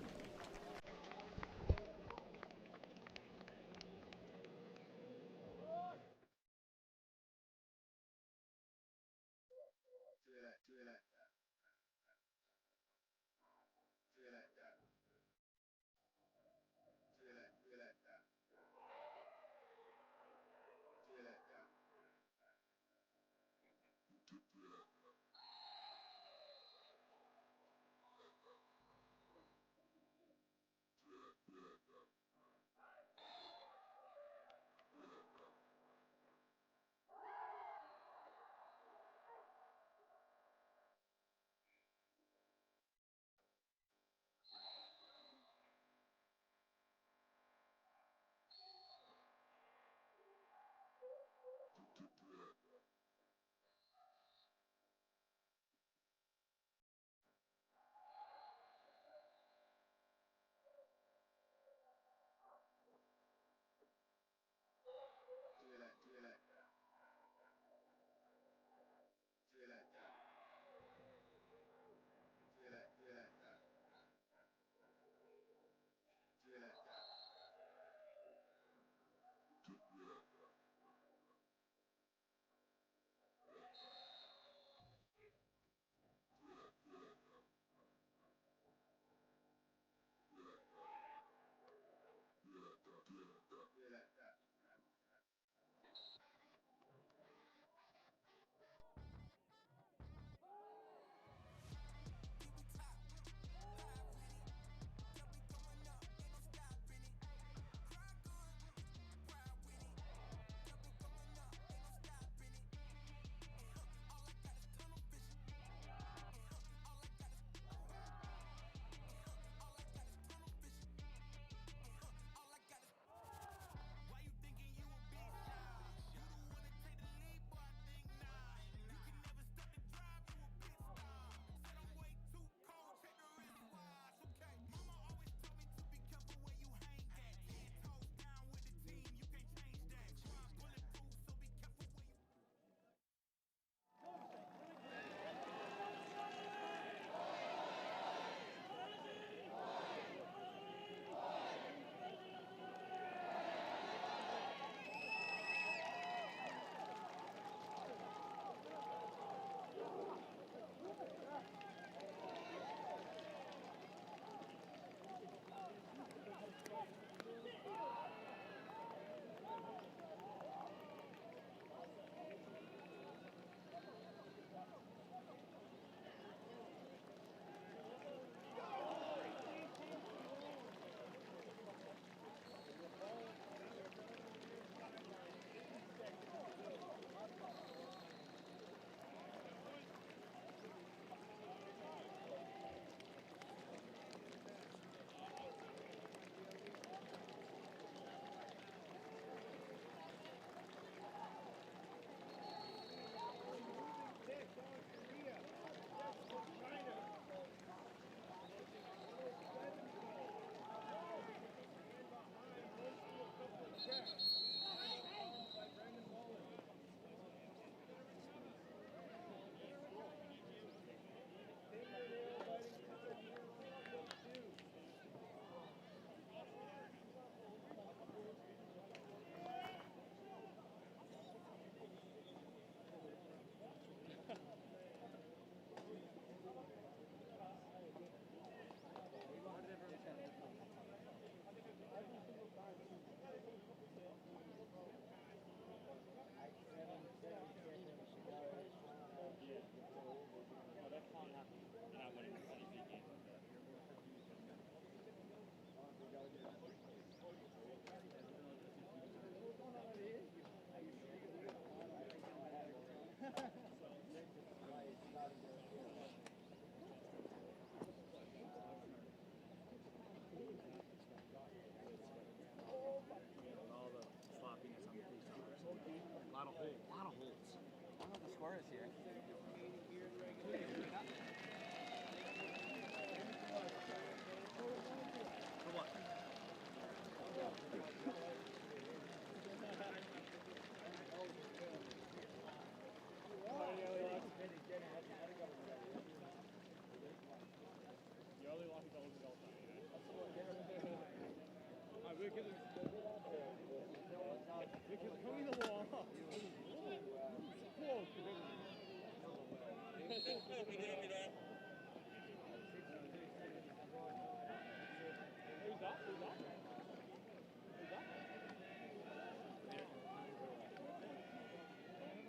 형이 넘어와.